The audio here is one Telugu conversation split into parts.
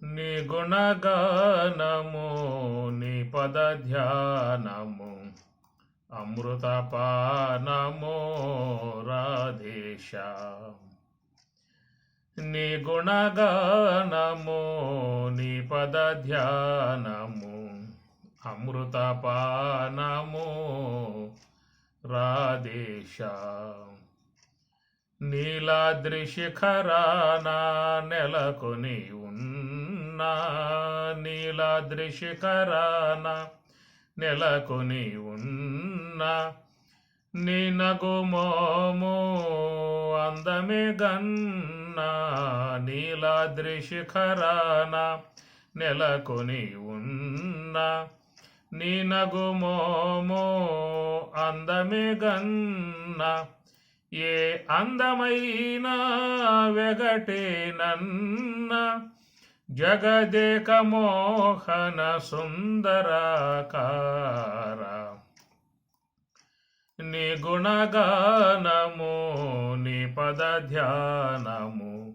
నీ గుణగానము నీ పద ధ్యానము అమృతపానము రాధేశ. నీ గుణగానము నీ పద ధ్యానము అమృతపానము రాధేశ. నీలాద్రి శిఖరాన నెలకొని ఉన్నా, నీలాద్రి శిఖరాన నెలకొని ఉన్నా, నీ నగుమోము అందమే గన్నా. నీలాద్రి శిఖరాన నెలకొని ఉన్నా, నీ నగుమోము అందమే గన్నా. ఏ అందమైన వెగటేనన్న జగదేక మోహన సుందరాకార. నీ గుణగానము నీ పద ధ్యానము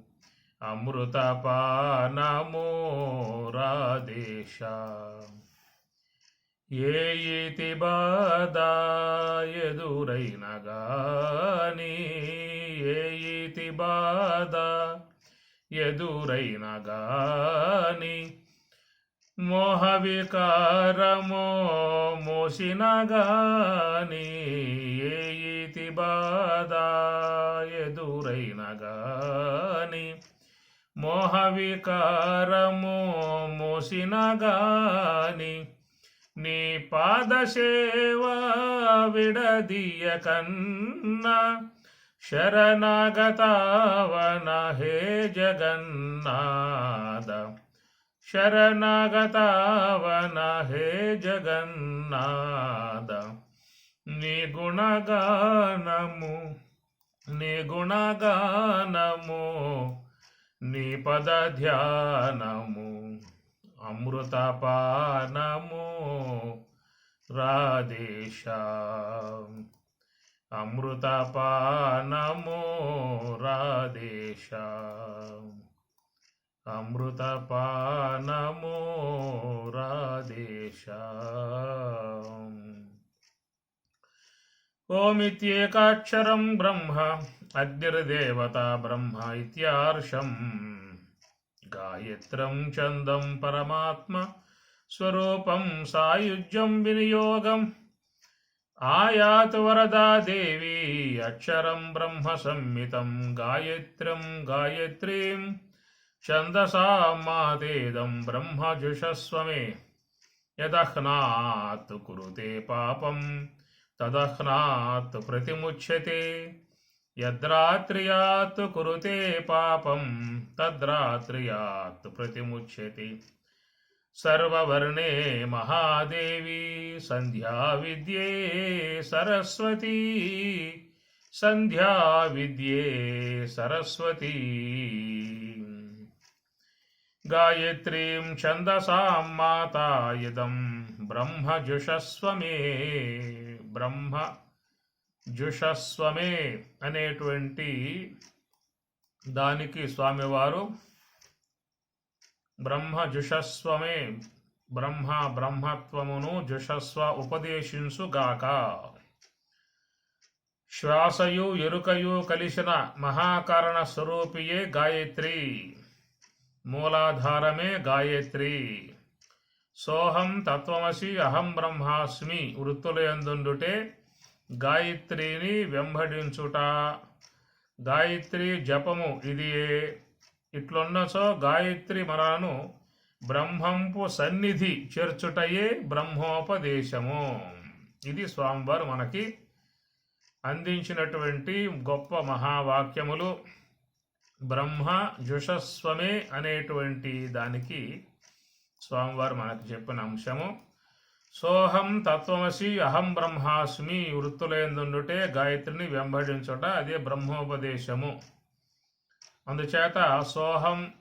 అమృతపానము రాధేశ. ఏ ఇతి బాధ ఎదురైన గాని, ఏ ఇతి బాధ ఎదురైన గాని, మోహ వికారమో మోసిన గాని, ఏ ఇతి బాధ ఎదురైన గాని, మోహ వికారమో మోసిన గాని, నీ పాదసేవా విడదీయ కన్నా. శరణాగతావన హే జగన్నాథ, శరణాగతావన హే జగన్నాథ. నీ గుణగానము నీ గుణగానము నీ పద ధ్యానము అమృతపానము రాధేశ. అమృతపానము రాధేశ. అమృతపానము రాధేశ. ఓమిత్యేకాక్షరం బ్రహ్మ అగ్నిర్దేవతా బ్రహ్మ ఇత్యార్షం. గాయత్రం ఛందం పరమాత్మ స్వరూపం సాయుజ్యం వినియోగం. ఆయాతు వరదా దేవి అక్షరం బ్రహ్మ సంహితం. గాయత్రం గాయత్రీం ఛందసామాతేదం బ్రహ్మ జుషస్వమే. యదహ్నాత్ కురుతే పాపం తదహ్నాత్ ప్రతిముచ్యతే. యద్రాత్ర్యాత్ కురుతే పాపం తద్రాత్ర్యాత్ ప్రతిముచ్యతే. సర్వవర్ణే మహాదేవి సంధ్యా విద్యే సరస్వతీ. సంధ్యా విద్యే సరస్వతీ. గాయత్రీం ఛందసాం మాతా ఇదం బ్రహ్మ జుషస్వమే. బ్రహ్మ జుషస్వమే అనేటువంటి దానికి స్వామివారు బ్రహ్మ జుషస్వమే బ్రహ్మ బ్రహ్మత్వమును జుషస్వ ఉపదేశించుగాక. శ్వాసయు ఎరుకయు కలిసిన మహాకారణ స్వరూపియే గాయత్రి. మూలాధారమే గాయత్రి. సోహం తత్వమసి అహం బ్రహ్మాస్మి వృత్తులయందుండుటే గాయత్రిని వెంబడించుట. గాయత్రి జపము ఇదియే. ఇట్లున్నచో గాయత్రి మనను బ్రహ్మంపు సన్నిధి చేర్చుటయే బ్రహ్మోపదేశము. ఇది స్వామివారు మనకి అందించినటువంటి గొప్ప మహావాక్యములు. బ్రహ్మ జుషస్వమే అనేటువంటి దానికి స్వామివారు మనకు చెప్పిన అంశము. సోహం తత్వమసి అహం బ్రహ్మాస్మి వృత్తులందుండుటే గాయత్రిని వెంబడించుట అదే బ్రహ్మోపదేశము. అందుచేత సోహం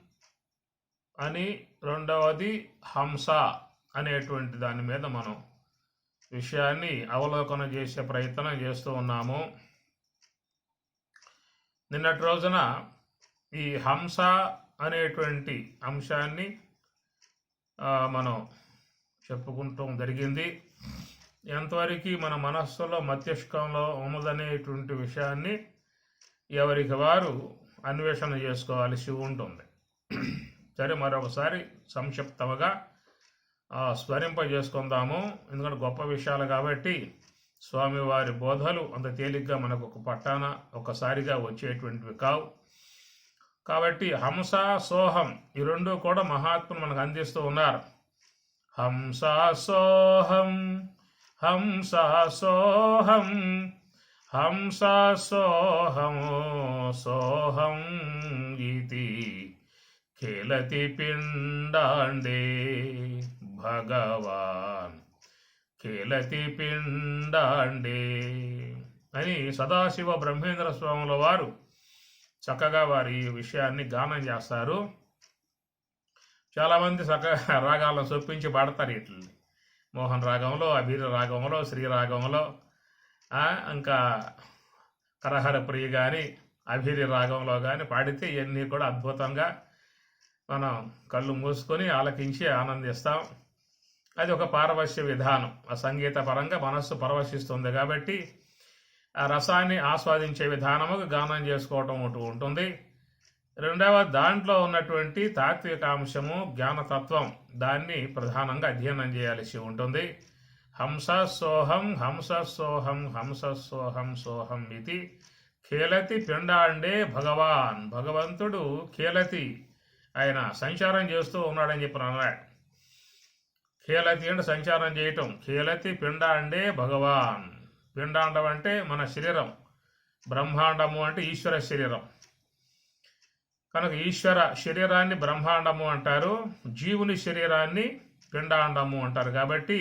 అని, రెండవది హంస అనేటువంటి దాని మీద మనం విషయాన్ని అవలోకన చేసే ప్రయత్నం చేస్తూ ఉన్నాము. నిన్నటి రోజున ఈ హంస అనేటువంటి అంశాన్ని మనం చెప్పుకుంటూ జరిగింది. ఎంతవరకు మన మనస్సులో మస్తిష్కంలో ఉన్నదనేటువంటి విషయాన్ని ఎవరికి వారు అన్వేషణ చేసుకోవాల్సి ఉంటుంది. సరే, మరొకసారి సంక్షిప్తంగా స్మరింపజేసుకుందాము. ఎందుకంటే గొప్ప విషయాలు కాబట్టి స్వామివారి బోధలు అంత తేలిగ్గా మనకు ఒక పట్టాన ఒకసారిగా వచ్చేటువంటివి కావు. కాబట్టి హంస సోహం ఈ రెండు కూడా మహాత్ములు మనకు అందిస్తూ ఉన్నారు. హంస సోహం, హంస సోహం, హంస సోహం, సోహం ఇతి ఖేలతి పిండాండే భగవాన్, ఖేలతి పిండాండే అని సదాశివ బ్రహ్మేంద్ర స్వాముల వారు చక్కగా వారి విషయాన్ని గానం చేస్తారు. చాలామంది చక్కగా రాగాలను చొప్పించి పాడతారు. ఇట్లని మోహన్ రాగంలో, అభిర రాగంలో, శ్రీ రాగంలో, ఇంకా కరహర ప్రియ కానీ అభిరి రాగంలో కానీ పాడితే ఇవన్నీ కూడా అద్భుతంగా మనం కళ్ళు మూసుకొని ఆలకించి ఆనందిస్తాం. అది ఒక పారవశ్య విధానం. ఆ సంగీత పరంగా మనస్సు పరవశిస్తుంది కాబట్టి ఆ రసాన్ని ఆస్వాదించే విధానము గానం చేసుకోవటం ఉంటుంది. రెండవ దాంట్లో ఉన్నటువంటి తాత్వికాంశము, జ్ఞానతత్వం, దాన్ని ప్రధానంగా అధ్యయనం చేయాల్సి ఉంటుంది. హంస సోహం, హంస సోహం, హంస సోహం, సోహం ఇది ఖేలతి పిండాండే భగవాన్. భగవంతుడు ఖేలతి, ఆయన సంచారం చేస్తూ ఉన్నాడని చెప్పిన అన్నాడు. ఖేలతి అంటే సంచారం చేయటం. ఖేలతి పిండాండే భగవాన్. పిండాండం అంటే మన శరీరం, బ్రహ్మాండము అంటే ఈశ్వర శరీరం. కనుక ఈశ్వర శరీరాన్ని బ్రహ్మాండము అంటారు, జీవుని శరీరాన్ని పిండాండము అంటారు. కాబట్టి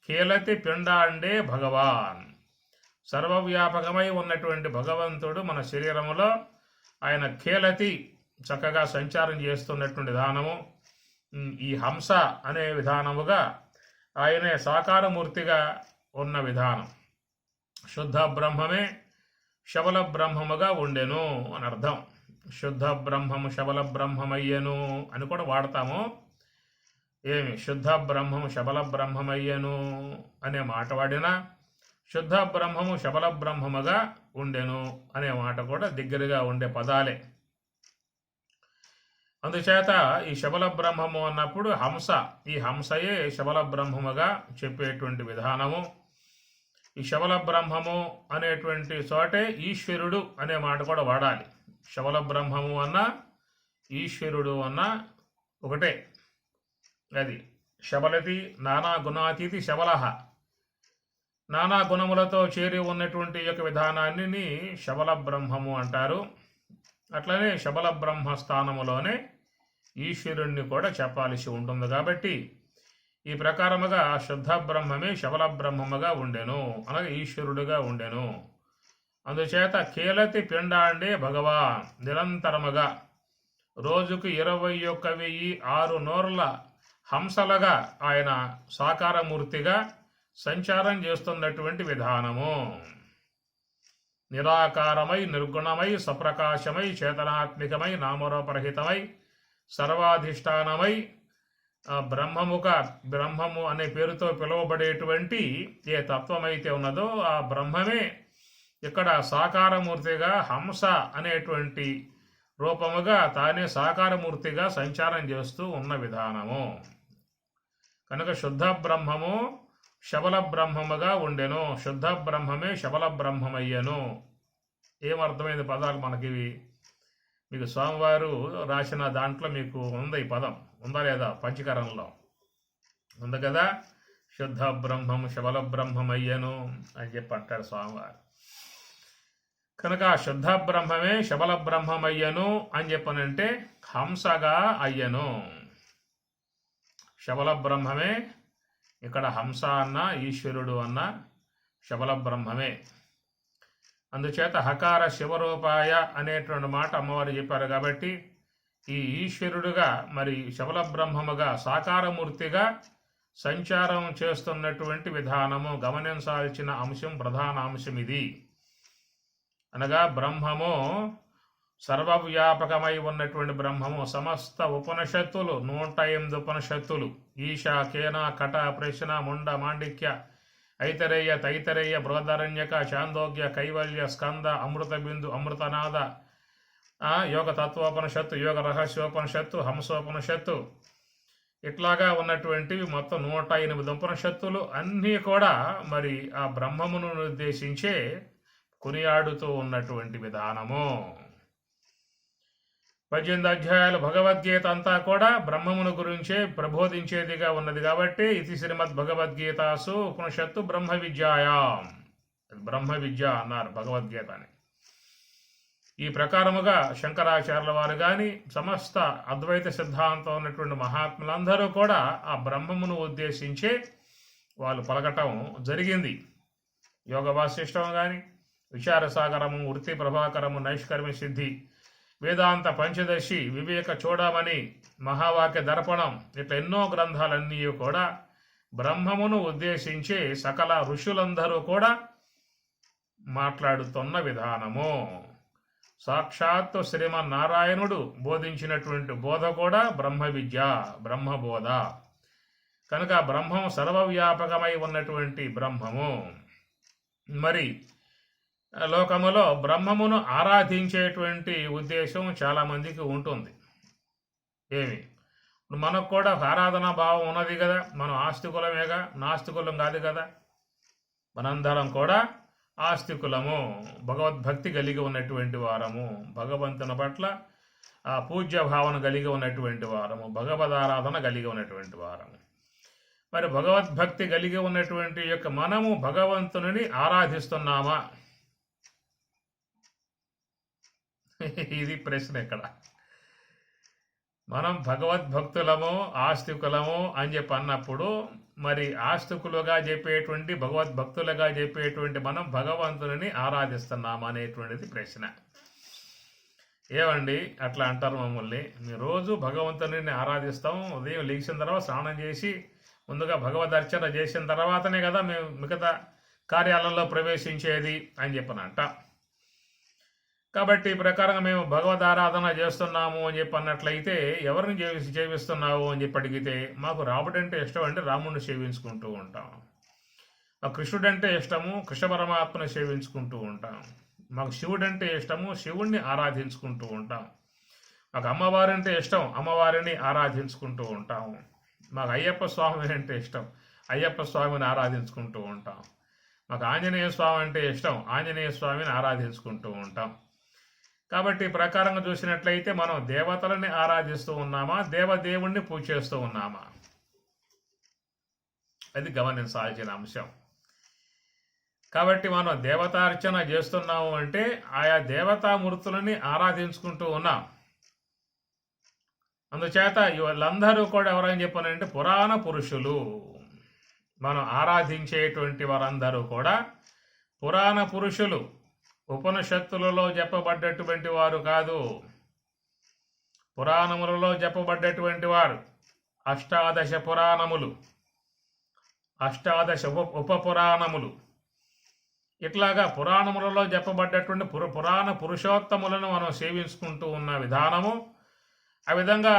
ఖేలతి పిండాండే భగవాన్, సర్వవ్యాపకమై ఉన్నటువంటి భగవంతుడు మన శరీరములో ఆయన ఖేలతి చక్కగా సంచారం చేస్తున్నటువంటి విధానము. ఈ హంస అనే విధానముగా ఆయనే సాకారమూర్తిగా ఉన్న విధానం. శుద్ధ బ్రహ్మమే శబల బ్రహ్మముగా ఉండెను అని అర్థం. శుద్ధ బ్రహ్మము శబల బ్రహ్మమయ్యను అని కూడా వాడతాము. ఏమి శుద్ధ బ్రహ్మము శబల బ్రహ్మమయ్యను అనే మాట వాడినా, శుద్ధ బ్రహ్మము శబల బ్రహ్మముగా ఉండెను అనే మాట కూడా దగ్గరగా ఉండే పదాలే. అందుచేత ఈ శబల బ్రహ్మము అన్నప్పుడు హంస, ఈ హంసయే శబల బ్రహ్మముగా చెప్పేటువంటి విధానము. ఈ శబల బ్రహ్మము అనేటువంటి చోటే ఈశ్వరుడు అనే మాట కూడా వాడాలి. శబల బ్రహ్మము అన్న ఈశ్వరుడు అన్న ఒకటే. అది శబలతి నానా గుణాతీతి శబలహ, నానా గుణములతో చేరి ఉన్నటువంటి యొక్క విధానాన్ని శబల బ్రహ్మము అంటారు. అట్లనే శబల బ్రహ్మ స్థానములోనే ఈశ్వరుణ్ణి కూడా చెప్పాల్సి ఉంటుంది. కాబట్టి ఈ ప్రకారముగా శుద్ధ బ్రహ్మమే శబల బ్రహ్మముగా ఉండెను, అనగా ఈశ్వరుడుగా ఉండెను. అందుచేత ఖేలతి పిండాండే భగవాన్, నిరంతరముగా రోజుకు 21,600 నోర్ల హంసలుగా ఆయన సాకారమూర్తిగా సంచారం చేస్తున్నటువంటి విధానము. నిరాకారమై, నిర్గుణమై, సప్రకాశమై, చేతనాత్మికమై, నామరూపరహితమై, సర్వాధిష్టానమై, బ్రహ్మము అనే పేరుతో పిలువబడేటువంటి ఏ తత్వమైతే ఉన్నదో ఆ బ్రహ్మమే ఇక్కడ సాకారమూర్తిగా హంస అనేటువంటి రూపముగా తానే సాకారమూర్తిగా సంచారం చేస్తూ ఉన్న విధానము. కనుక శుద్ధ బ్రహ్మము శబల బ్రహ్మముగా ఉండెను, శుద్ధ బ్రహ్మమే శబల బ్రహ్మమయ్యను. ఏమర్థమైంది పదాలు మనకివి? మీకు స్వామివారు రాసిన దాంట్లో మీకు ఉంది ఈ పదం, ఉందా లేదా? పంచకరణంలో ఉంది కదా, శుద్ధ బ్రహ్మము శబల బ్రహ్మమయ్యను అని చెప్పి అంటారు స్వామివారు. కనుక శుద్ధ బ్రహ్మమే శబల బ్రహ్మమయ్యను అని చెప్పనంటే హంసగా అయ్యను. శబల బ్రహ్మమే, ఇక్కడ హంస అన్న ఈశ్వరుడు అన్న శబల బ్రహ్మమే. అందుచేత హకార శివరూపాయ అనేటువంటి మాట అమ్మవారు చెప్పారు. కాబట్టి ఈ ఈశ్వరుడుగా మరి శబల బ్రహ్మముగా సాకారమూర్తిగా సంచారం చేస్తున్నటువంటి విధానము గమనించాల్సిన అంశం, ప్రధాన అంశం ఇది. అనగా బ్రహ్మము సర్వవ్యాపకమై ఉన్నటువంటి బ్రహ్మము. సమస్త ఉపనిషత్తులు 108 ఉపనిషత్తులు ఈశ, కేన, కట, ప్రశ్న, ముండ, మాండిక్య, ఐతరేయ, తైతరేయ, బృహదారణ్యక, చాందోగ్య, కైవల్య, స్కంద, అమృత బిందు, అమృతనాద, యోగ తత్వోపనిషత్తు, యోగ రహస్యోపనిషత్తు, హంసోపనిషత్తు, ఇట్లాగా ఉన్నటువంటివి మొత్తం 108 ఉపనిషత్తులు అన్నీ కూడా మరి ఆ బ్రహ్మమును ఉద్దేశించే కొనియాడుతూ ఉన్నటువంటి విధానము. 18 అధ్యాయాలు భగవద్గీత అంతా కూడా బ్రహ్మమును గురించే ప్రబోధించేదిగా ఉన్నది కాబట్టి ఇది శ్రీమద్ భగవద్గీతాసు ఉపనిషత్తు బ్రహ్మ విద్యాయాం, బ్రహ్మ విద్య అన్నారు భగవద్గీతని. ఈ ప్రకారముగా శంకరాచార్యుల వారు కానీ సమస్త అద్వైత సిద్ధాంతం ఉన్నటువంటి మహాత్ములందరూ కూడా ఆ బ్రహ్మమును ఉద్దేశించే వాళ్ళు పలకటం జరిగింది. యోగ వాసిష్టం కానీ, విచారసాగరము, వృత్తి ప్రభాకరము, నైష్కర్మ్య సిద్ధి, వేదాంత పంచదశి, వివేక చూడమని, మహావాక్య దర్పణం, ఇట్లా ఎన్నో గ్రంథాలన్నీ కూడా బ్రహ్మమును ఉద్దేశించే సకల ఋషులందరూ కూడా మాట్లాడుతున్న విధానము. సాక్షాత్తు శ్రీమన్నారాయణుడు బోధించినటువంటి బోధ కూడా బ్రహ్మ విద్య, బ్రహ్మబోధ కనుక బ్రహ్మం సర్వవ్యాపకమై ఉన్నటువంటి బ్రహ్మము. మరి లోకములో బ్రహ్మమును ఆరాధించేటువంటి ఉద్దేశం చాలామందికి ఉంటుంది. ఏమి మనకు కూడా ఆరాధనా భావం ఉన్నది కదా, మనం ఆస్తికులమేగా, నాస్తికులం కాదు కదా. మనందరం కూడా ఆస్తికులము, భగవద్భక్తి కలిగి ఉన్నటువంటి వారము, భగవంతుని పట్ల ఆ పూజ్య భావన కలిగి ఉన్నటువంటి వారము, భగవదారాధన కలిగి ఉన్నటువంటి వారము. మరి భగవద్భక్తి కలిగి ఉన్నటువంటి యొక్క మనము భగవంతుని ఆరాధిస్తున్నామా? ఇది ప్రశ్న. ఇక్కడ మనం భగవద్భక్తులము, ఆస్తికులము అని చెప్పి అన్నప్పుడు మరి ఆస్తికులుగా చెప్పేటువంటి, భగవద్భక్తులుగా చెప్పేటువంటి మనం భగవంతుని ఆరాధిస్తున్నామా అనేటువంటిది ప్రశ్న. ఏమండి అట్లా అంటారు మమ్మల్ని? మేము రోజు భగవంతుని ఆరాధిస్తాం. ఉదయం లేచిన తర్వాత స్నానం చేసి ముందుగా భగవదర్చన చేసిన తర్వాతనే కదా మేము మిగతా కార్యాలలో ప్రవేశించేది అని చెప్పనంట. కాబట్టి ఈ ప్రకారంగా మేము భగవద్ ఆరాధన చేస్తున్నాము అని చెప్పి అన్నట్లయితే ఎవరిని సేవిస్తున్నావు అని చెప్పి అడిగితే మాకు రాముడు అంటే ఇష్టం అంటే రాముడిని సేవించుకుంటూ ఉంటాం. మాకు కృష్ణుడు అంటే ఇష్టము, కృష్ణ పరమాత్మని సేవించుకుంటూ ఉంటాం. మాకు శివుడు అంటే ఇష్టము, శివుడిని ఆరాధించుకుంటూ ఉంటాం. మాకు అమ్మవారి అంటే ఇష్టం, అమ్మవారిని ఆరాధించుకుంటూ ఉంటాము. మాకు అయ్యప్ప స్వామి అంటే ఇష్టం, అయ్యప్ప స్వామిని ఆరాధించుకుంటూ ఉంటాం. మాకు ఆంజనేయ స్వామి అంటే ఇష్టం, ఆంజనేయ స్వామిని ఆరాధించుకుంటూ ఉంటాం. కాబట్టి ఈ ప్రకారంగా చూసినట్లయితే మనం దేవతలని ఆరాధిస్తూ ఉన్నామా, దేవదేవుణ్ణి పూజ చేస్తూ ఉన్నామా? అది గమనించాల్సిన అంశం. కాబట్టి మనం దేవతార్చన చేస్తున్నాము అంటే ఆయా దేవతామూర్తులని ఆరాధించుకుంటూ ఉన్నాం. అందుచేత వీళ్ళందరూ కూడా ఎవరని చెప్పానంటే పురాణ పురుషులు. మనం ఆరాధించేటువంటి వారందరూ కూడా పురాణ పురుషులు, ఉపనిషత్తులలో చెప్పబడ్డటువంటి వారు కాదు. పురాణములలో చెప్పబడ్డటువంటి వారు అష్టాదశ పురాణములు, అష్టాదశ ఉపపురాణములు, ఇట్లాగా పురాణములలో చెప్పబడ్డటువంటి పురాణ పురుషోత్తములను మనం సేవించుకుంటూ ఉన్న విధానము. ఆ విధంగా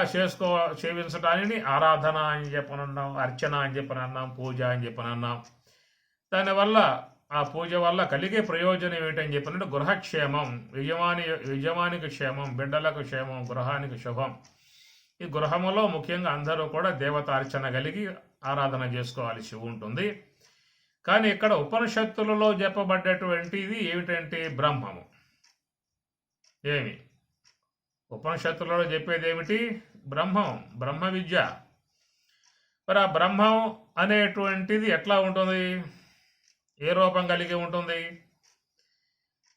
సేవించడాన్ని ఆరాధన అని చెప్పనన్నాం, అర్చన అని చెప్పనన్నాం, పూజ అని చెప్పనన్నాం. దానివల్ల ఆ పూజ వల్ల కలిగే ప్రయోజనం ఏమిటని చెప్పినట్టు గృహక్షేమం, యజమానికి క్షేమం, బిడ్డలకు క్షేమం, గృహానికి శుభం. ఈ గృహములో ముఖ్యంగా అందరూ కూడా దేవతార్చన కలిగి ఆరాధన చేసుకోవాల్సి ఉంటుంది. కానీ ఇక్కడ ఉపనిషత్తులలో చెప్పబడ్డటువంటిది ఏమిటంటే బ్రహ్మము. ఏమి ఉపనిషత్తులలో చెప్పేది ఏమిటి? బ్రహ్మం, బ్రహ్మ విద్య. మరి ఆ బ్రహ్మం అనేటువంటిది ఎట్లా ఉంటుంది, ఏ రూపం కలిగి ఉంటుంది?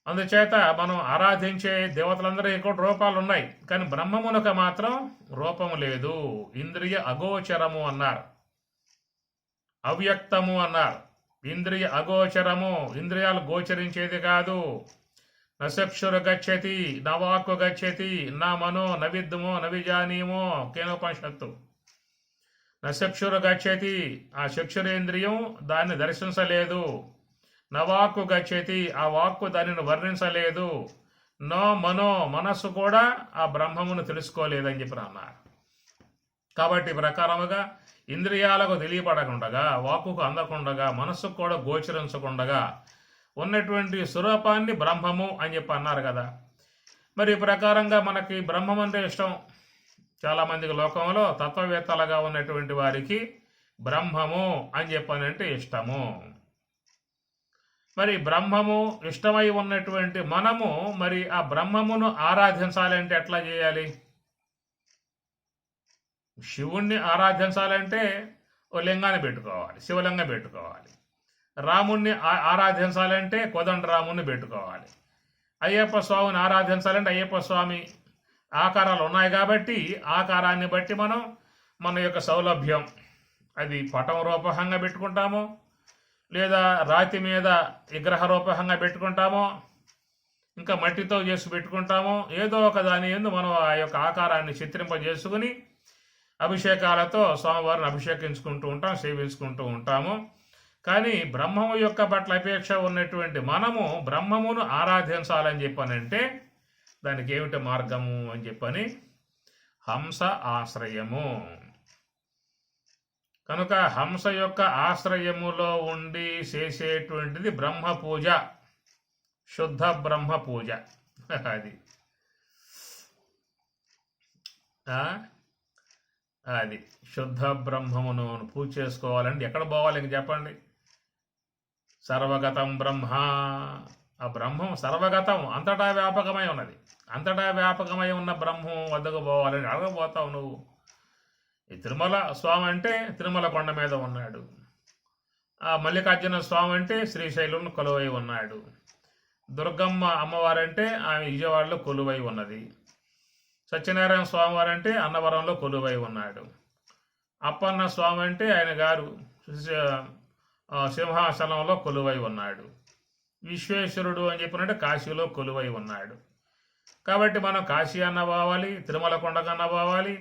అందుచేత మనం ఆరాధించే దేవతలందరూ కూడా రూపాలు ఉన్నాయి, కానీ బ్రహ్మమునకు మాత్రం రూపము లేదు. ఇంద్రియ అగోచరము అన్నారు, అవ్యక్తము అన్నారు. ఇంద్రియ అగోచరము, ఇంద్రియాలు గోచరించేది కాదు. నచక్షురు గచ్చతి, నవాక్కు గచ్చతి, నా మనో నవిద్దుమో నవిజానీమో కేనోపనిషత్తు. నచక్షురు గచ్చతి, ఆ చక్షురేంద్రియం దాన్ని దర్శించలేదు. నవాక్కు గచ్చతి, ఆ వాక్కు దానిని వర్ణించలేదు. నో మనో మనస్సు కూడా ఆ బ్రహ్మమును తెలుసుకోలేదని చెప్పి అన్నారు. కాబట్టి ప్రకారముగా ఇంద్రియాలకు తెలియబడకుండగా, వాక్కుకు అందకుండగా, మనస్సుకు కూడా గోచరించకుండగా ఉన్నటువంటి స్వరూపాన్ని బ్రహ్మము అని చెప్పి అన్నారు కదా. మరి ఈ ప్రకారంగా మనకి బ్రహ్మం అంటే ఇష్టం. చాలామందికి లోకంలో తత్వవేత్తలుగా ఉన్నటువంటి వారికి బ్రహ్మము అని చెప్పనంటే ఇష్టము. మరి బ్రహ్మము ఇష్టమై ఉన్నటువంటి మనము మరి ఆ బ్రహ్మమును ఆరాధించాలంటే ఎట్లా చేయాలి? శివుణ్ణి ఆరాధించాలంటే ఓ లింగాన్ని పెట్టుకోవాలి, శివలింగం పెట్టుకోవాలి. రాముణ్ణి ఆరాధించాలంటే కోదండరాముణ్ణి పెట్టుకోవాలి. అయ్యప్ప స్వామిని ఆరాధించాలంటే అయ్యప్ప స్వామి ఆకారాలు ఉన్నాయి కాబట్టి ఆకారాన్ని బట్టి మనం మన యొక్క సౌలభ్యం అది పటం రూపకంగా పెట్టుకుంటాము, లేదా రాతి మీద విగ్రహ రూపకంగా పెట్టుకుంటాము, ఇంకా మట్టితో చేసి పెట్టుకుంటాము. ఏదో ఒక దాని యందు మనం ఆ యొక్క ఆకారాన్ని చిత్రింపజేసుకుని అభిషేకాలతో స్వామివారిని అభిషేకించుకుంటూ ఉంటాం, సేవించుకుంటూ ఉంటాము. కానీ బ్రహ్మము యొక్క పట్ల అపేక్ష ఉన్నటువంటి మనము బ్రహ్మమును ఆరాధించాలని చెప్పనంటే దానికి ఏమిటి మార్గము అని చెప్పని హంస ఆశ్రయము. కనుక హంస యొక్క ఆశ్రయములో ఉండి చేసేటువంటిది బ్రహ్మ పూజ, శుద్ధ బ్రహ్మ పూజ. అది శుద్ధ బ్రహ్మమును పూజ చేసుకోవాలంటే ఎక్కడ పోవాలి ఇంక చెప్పండి? సర్వగతం బ్రహ్మ. ఆ బ్రహ్మం సర్వగతం, అంతటా వ్యాపకమై ఉన్నది. అంతటా వ్యాపకమై ఉన్న బ్రహ్మం వద్దకు పోవాలని అడగబోతావు నువ్వు. ఈ తిరుమల స్వామి అంటే తిరుమల కొండ మీద ఉన్నాడు. ఆ మల్లికార్జున స్వామి అంటే శ్రీశైలం కొలువై ఉన్నాడు. దుర్గమ్మ అమ్మవారంటే ఆమె విజయవాడలో కొలువై ఉన్నది. సత్యనారాయణ స్వామి వారంటే అన్నవరంలో కొలువై ఉన్నాడు. అప్పన్న స్వామి అంటే ఆయన గారు సింహాసనంలో కొలువై ఉన్నాడు. విశ్వేశ్వరుడు అని చెప్పినట్టే కాశీలో కొలువై ఉన్నాడు. కాబట్టి మనం కాశీ అన్న పోవాలి, తిరుమల కొండకన్నా పోవాలి,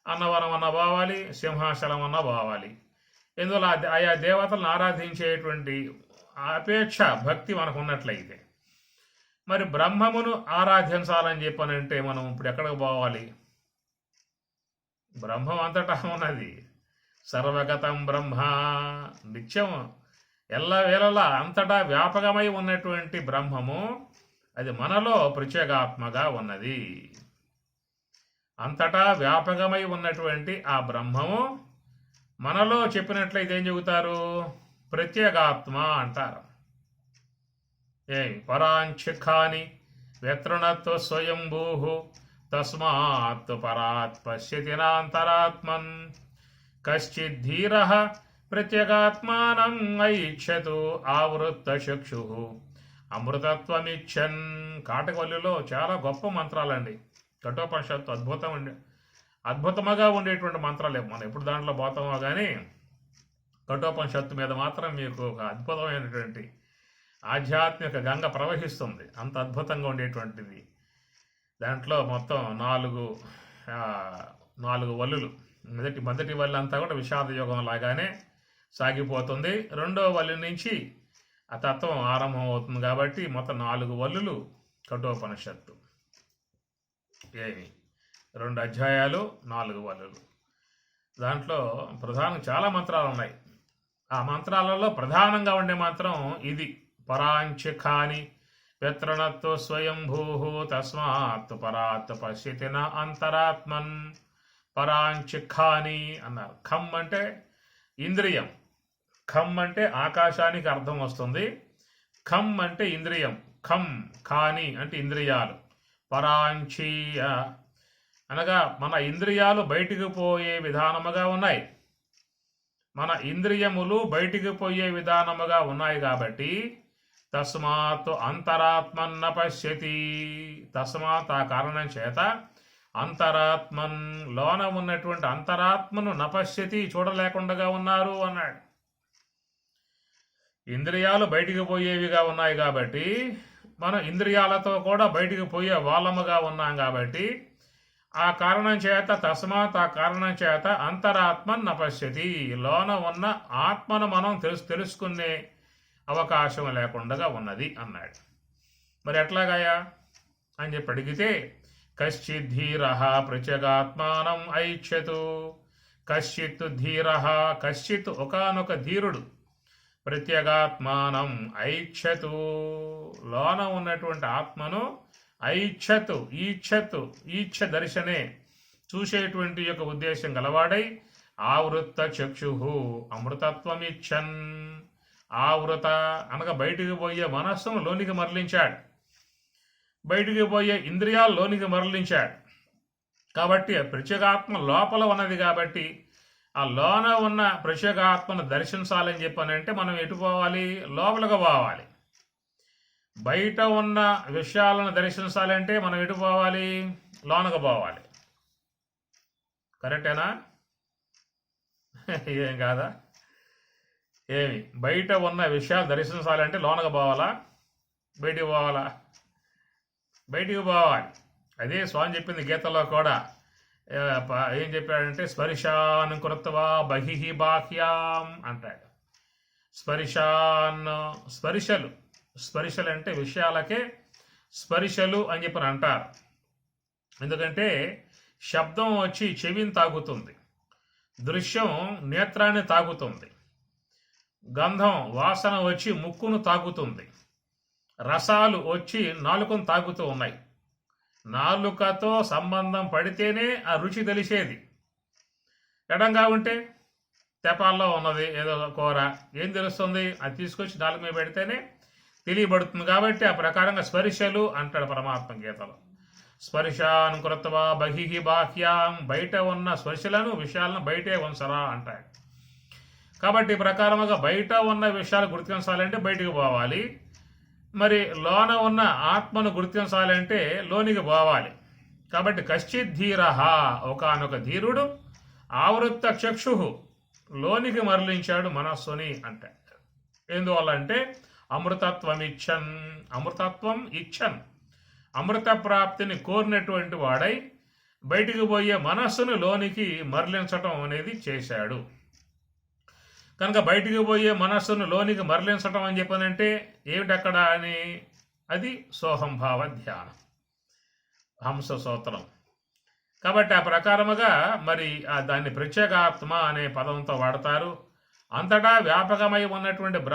అన్నవరం అన్న పోవాలి, సింహాచలం అన్న పోవాలి. ఇందులో ఆయా దేవతలను ఆరాధించేటువంటి అపేక్ష భక్తి మనకు ఉన్నట్లయితే మరి బ్రహ్మమును ఆరాధించాలని చెప్పనంటే మనం ఇప్పుడు ఎక్కడికి పోవాలి? బ్రహ్మం అంతటా ఉన్నది. సర్వగతం బ్రహ్మ, నిత్యం ఎల్లవేళలా అంతటా వ్యాపకమై ఉన్నటువంటి బ్రహ్మము అది మనలో ప్రత్యేగాత్మగా ఉన్నది. అంతటా వ్యాపకమై ఉన్నటువంటి ఆ బ్రహ్మము మనలో చెప్పినట్లయితే ఏం చెబుతారు? ప్రత్యేగాత్మ అంటారు. పరాంచిఖాని వ్యతృణత్వ స్వయంభూ తస్మాత్ పరాత్ పశ్యతి నాంతరాత్మన్ కశ్చిద్ధీర ప్రత్యేగాత్మానం ఐక్షతు ఆవృత్త చక్షు అమృతత్వమిచ్చన్. కాటకవల్లిలో చాలా గొప్ప మంత్రాలండి. కఠోపనిషత్తు అద్భుతముగా ఉండేటువంటి మంత్రాలు. మనం ఎప్పుడు దాంట్లో పోతామో కానీ కఠోపనిషత్తు మీద మాత్రం మీకు ఒక అద్భుతమైనటువంటి ఆధ్యాత్మిక గంగ ప్రవహిస్తుంది. అంత అద్భుతంగా ఉండేటువంటిది. దాంట్లో మొత్తం నాలుగు వల్లులు. మొదటి వల్లి అంతా కూడా విషాద యుగం లాగానే సాగిపోతుంది. రెండో వల్లి నుంచి ఆ తత్వం ఆరంభం అవుతుంది. కాబట్టి మొత్తం 4 వల్లులు కఠోపనిషత్తు. 2 అధ్యాయాలు, 4 వల్లులు. దాంట్లో ప్రధానం చాలా మంత్రాలు ఉన్నాయి. ఆ మంత్రాలలో ప్రధానంగా ఉండే మంత్రం ఇది. పరాంచిఖాని వ్యతృణత్వ స్వయంభూ తస్మాత్ పరాత్ పశ్యతి న అంతరాత్మన్. పరాంచిఖాని అన్నారు. ఖమ్ అంటే ఇంద్రియం. ఖమ్ అంటే ఆకాశానికి అర్థం వస్తుంది. ఖమ్ అంటే ఇంద్రియం. ఖమ్ ఖాని అంటే ఇంద్రియాలు. పరాంచి అనగా మన ఇంద్రియాలు బయటికి పోయే విధానముగా ఉన్నాయి. మన ఇంద్రియములు బయటికి పోయే విధానముగా ఉన్నాయి కాబట్టి తస్మాత్ అంతరాత్మన్న పశ్యతి. తస్మాత్ ఆ కారణం చేత అంతరాత్మన్ లోన ఉన్నటువంటి అంతరాత్మను నపశ్యతి చూడలేకుండా ఉన్నారు అన్నాడు. ఇంద్రియాలు బయటికి పోయేవిగా ఉన్నాయి కాబట్టి మనం ఇంద్రియాలతో కూడా బయటికి పోయే వాళ్ళముగా ఉన్నాం కాబట్టి ఆ కారణం చేత తస్మాత్ ఆ కారణం చేత అంతరాత్మన్ నపశ్యతి. లోన ఉన్న ఆత్మను మనం తెలుసుకునే అవకాశం లేకుండా ఉన్నది అన్నాడు. మరి ఎట్లాగాయా? అని చెప్పి అడిగితే కశ్చిత్ ధీర ప్రత్యేగాత్మానం ఐచ్ఛతు. కశ్చిత్ ధీర, కశ్చిత్ ఒకానొక ధీరుడు, ప్రత్యేగాత్మానం ఐచ్ఛతు లోన ఉన్నటువంటి ఆత్మను ఐచ్ఛతు ఈచ్ఛ దర్శనే చూసేటువంటి యొక్క ఉద్దేశం గలవాడై ఆవృత్త చక్షు అమృతత్వమిచ్చన్. ఆవృత అనగా బయటికి పోయే మనస్సును లోనికి మరలించాడు, బయటికి పోయే ఇంద్రియాలు లోనికి మరలించాడు. కాబట్టి ప్రత్యేగాత్మ లోపల ఉన్నది కాబట్టి ఆ లోన ఉన్న ప్రత్యేగాత్మను దర్శించాలని చెప్పానంటే మనం ఎటు పోవాలి? లోపలికి పోవాలి. బయట ఉన్న విషయాలను దర్శించాలంటే మనం ఎటు పోవాలి? లోనకు పోవాలి. కరెక్టేనా? ఏం కాదా? ఏమి బయట ఉన్న విషయాలు దర్శించాలంటే లోనకు పోవాలా? బయటికి పోవాలా? బయటికి పోవాలి. అదే స్వామి చెప్పింది గీతలో కూడా. ఏం చెప్పాడంటే స్పర్శాన్ కృత్వా బహిః బాహ్యాం అంటాడు. స్పర్శలు అంటే విషయాలకే స్పర్శలు అని చెప్పని అంటారు. ఎందుకంటే శబ్దం వచ్చి చెవిని తాకుతుంది, దృశ్యం నేత్రాన్ని తాకుతుంది, గంధం వాసన వచ్చి ముక్కును తాకుతుంది, రసాలు వచ్చి నాలుకను తాకుతూ ఉన్నాయి. నాలుకతో సంబంధం పడితేనే ఆ రుచి తెలిసేది. ఎడంగా ఉంటే తెపాల్లో ఉన్నది ఏదో కూర, ఏం తెలుస్తుంది? అది తీసుకొచ్చి నాలుగు మీద పెడితేనే తెలియబడుతుంది. కాబట్టి ఆ ప్రకారంగా స్పర్శలు అంటాడు పరమాత్మ గీతలో. స్పర్శాన్ కృత్వా బహిః బాహ్యాం, బయట ఉన్న స్పర్శలను విషయాలను బయటే ఉంచరా అంటాడు. కాబట్టి ప్రకారముగా బయట ఉన్న విషయాలు గుర్తించాలంటే బయటికి పోవాలి. మరి లోన ఉన్న ఆత్మను గుర్తించాలంటే లోనికి పోవాలి. కాబట్టి కశ్చిత్ ధీర, ఒకానొక ధీరుడు ఆవృత్త చక్షు లోనికి మరలించాడు మనస్సుని అంటే. ఎందువల్ల అంటే అమృతత్వం ఇచ్చన్ అమృత ప్రాప్తిని కోరినటువంటి వాడై బయటికి పోయే మనస్సును లోనికి మరలించటం అనేది చేశాడు. కనుక బయటికి పోయే మనస్సును లోనికి మరలించటం అని చెప్పనంటే ఏమిటక్కడ అని, అది సోహంభావ ధ్యానం, హంస సూత్రం. కాబట్టి ఆ ప్రకారముగా మరి దాన్ని ప్రత్యేగాత్మ అనే పదంతో వాడతారు. అంతటా వ్యాపకమై ఉన్నటువంటి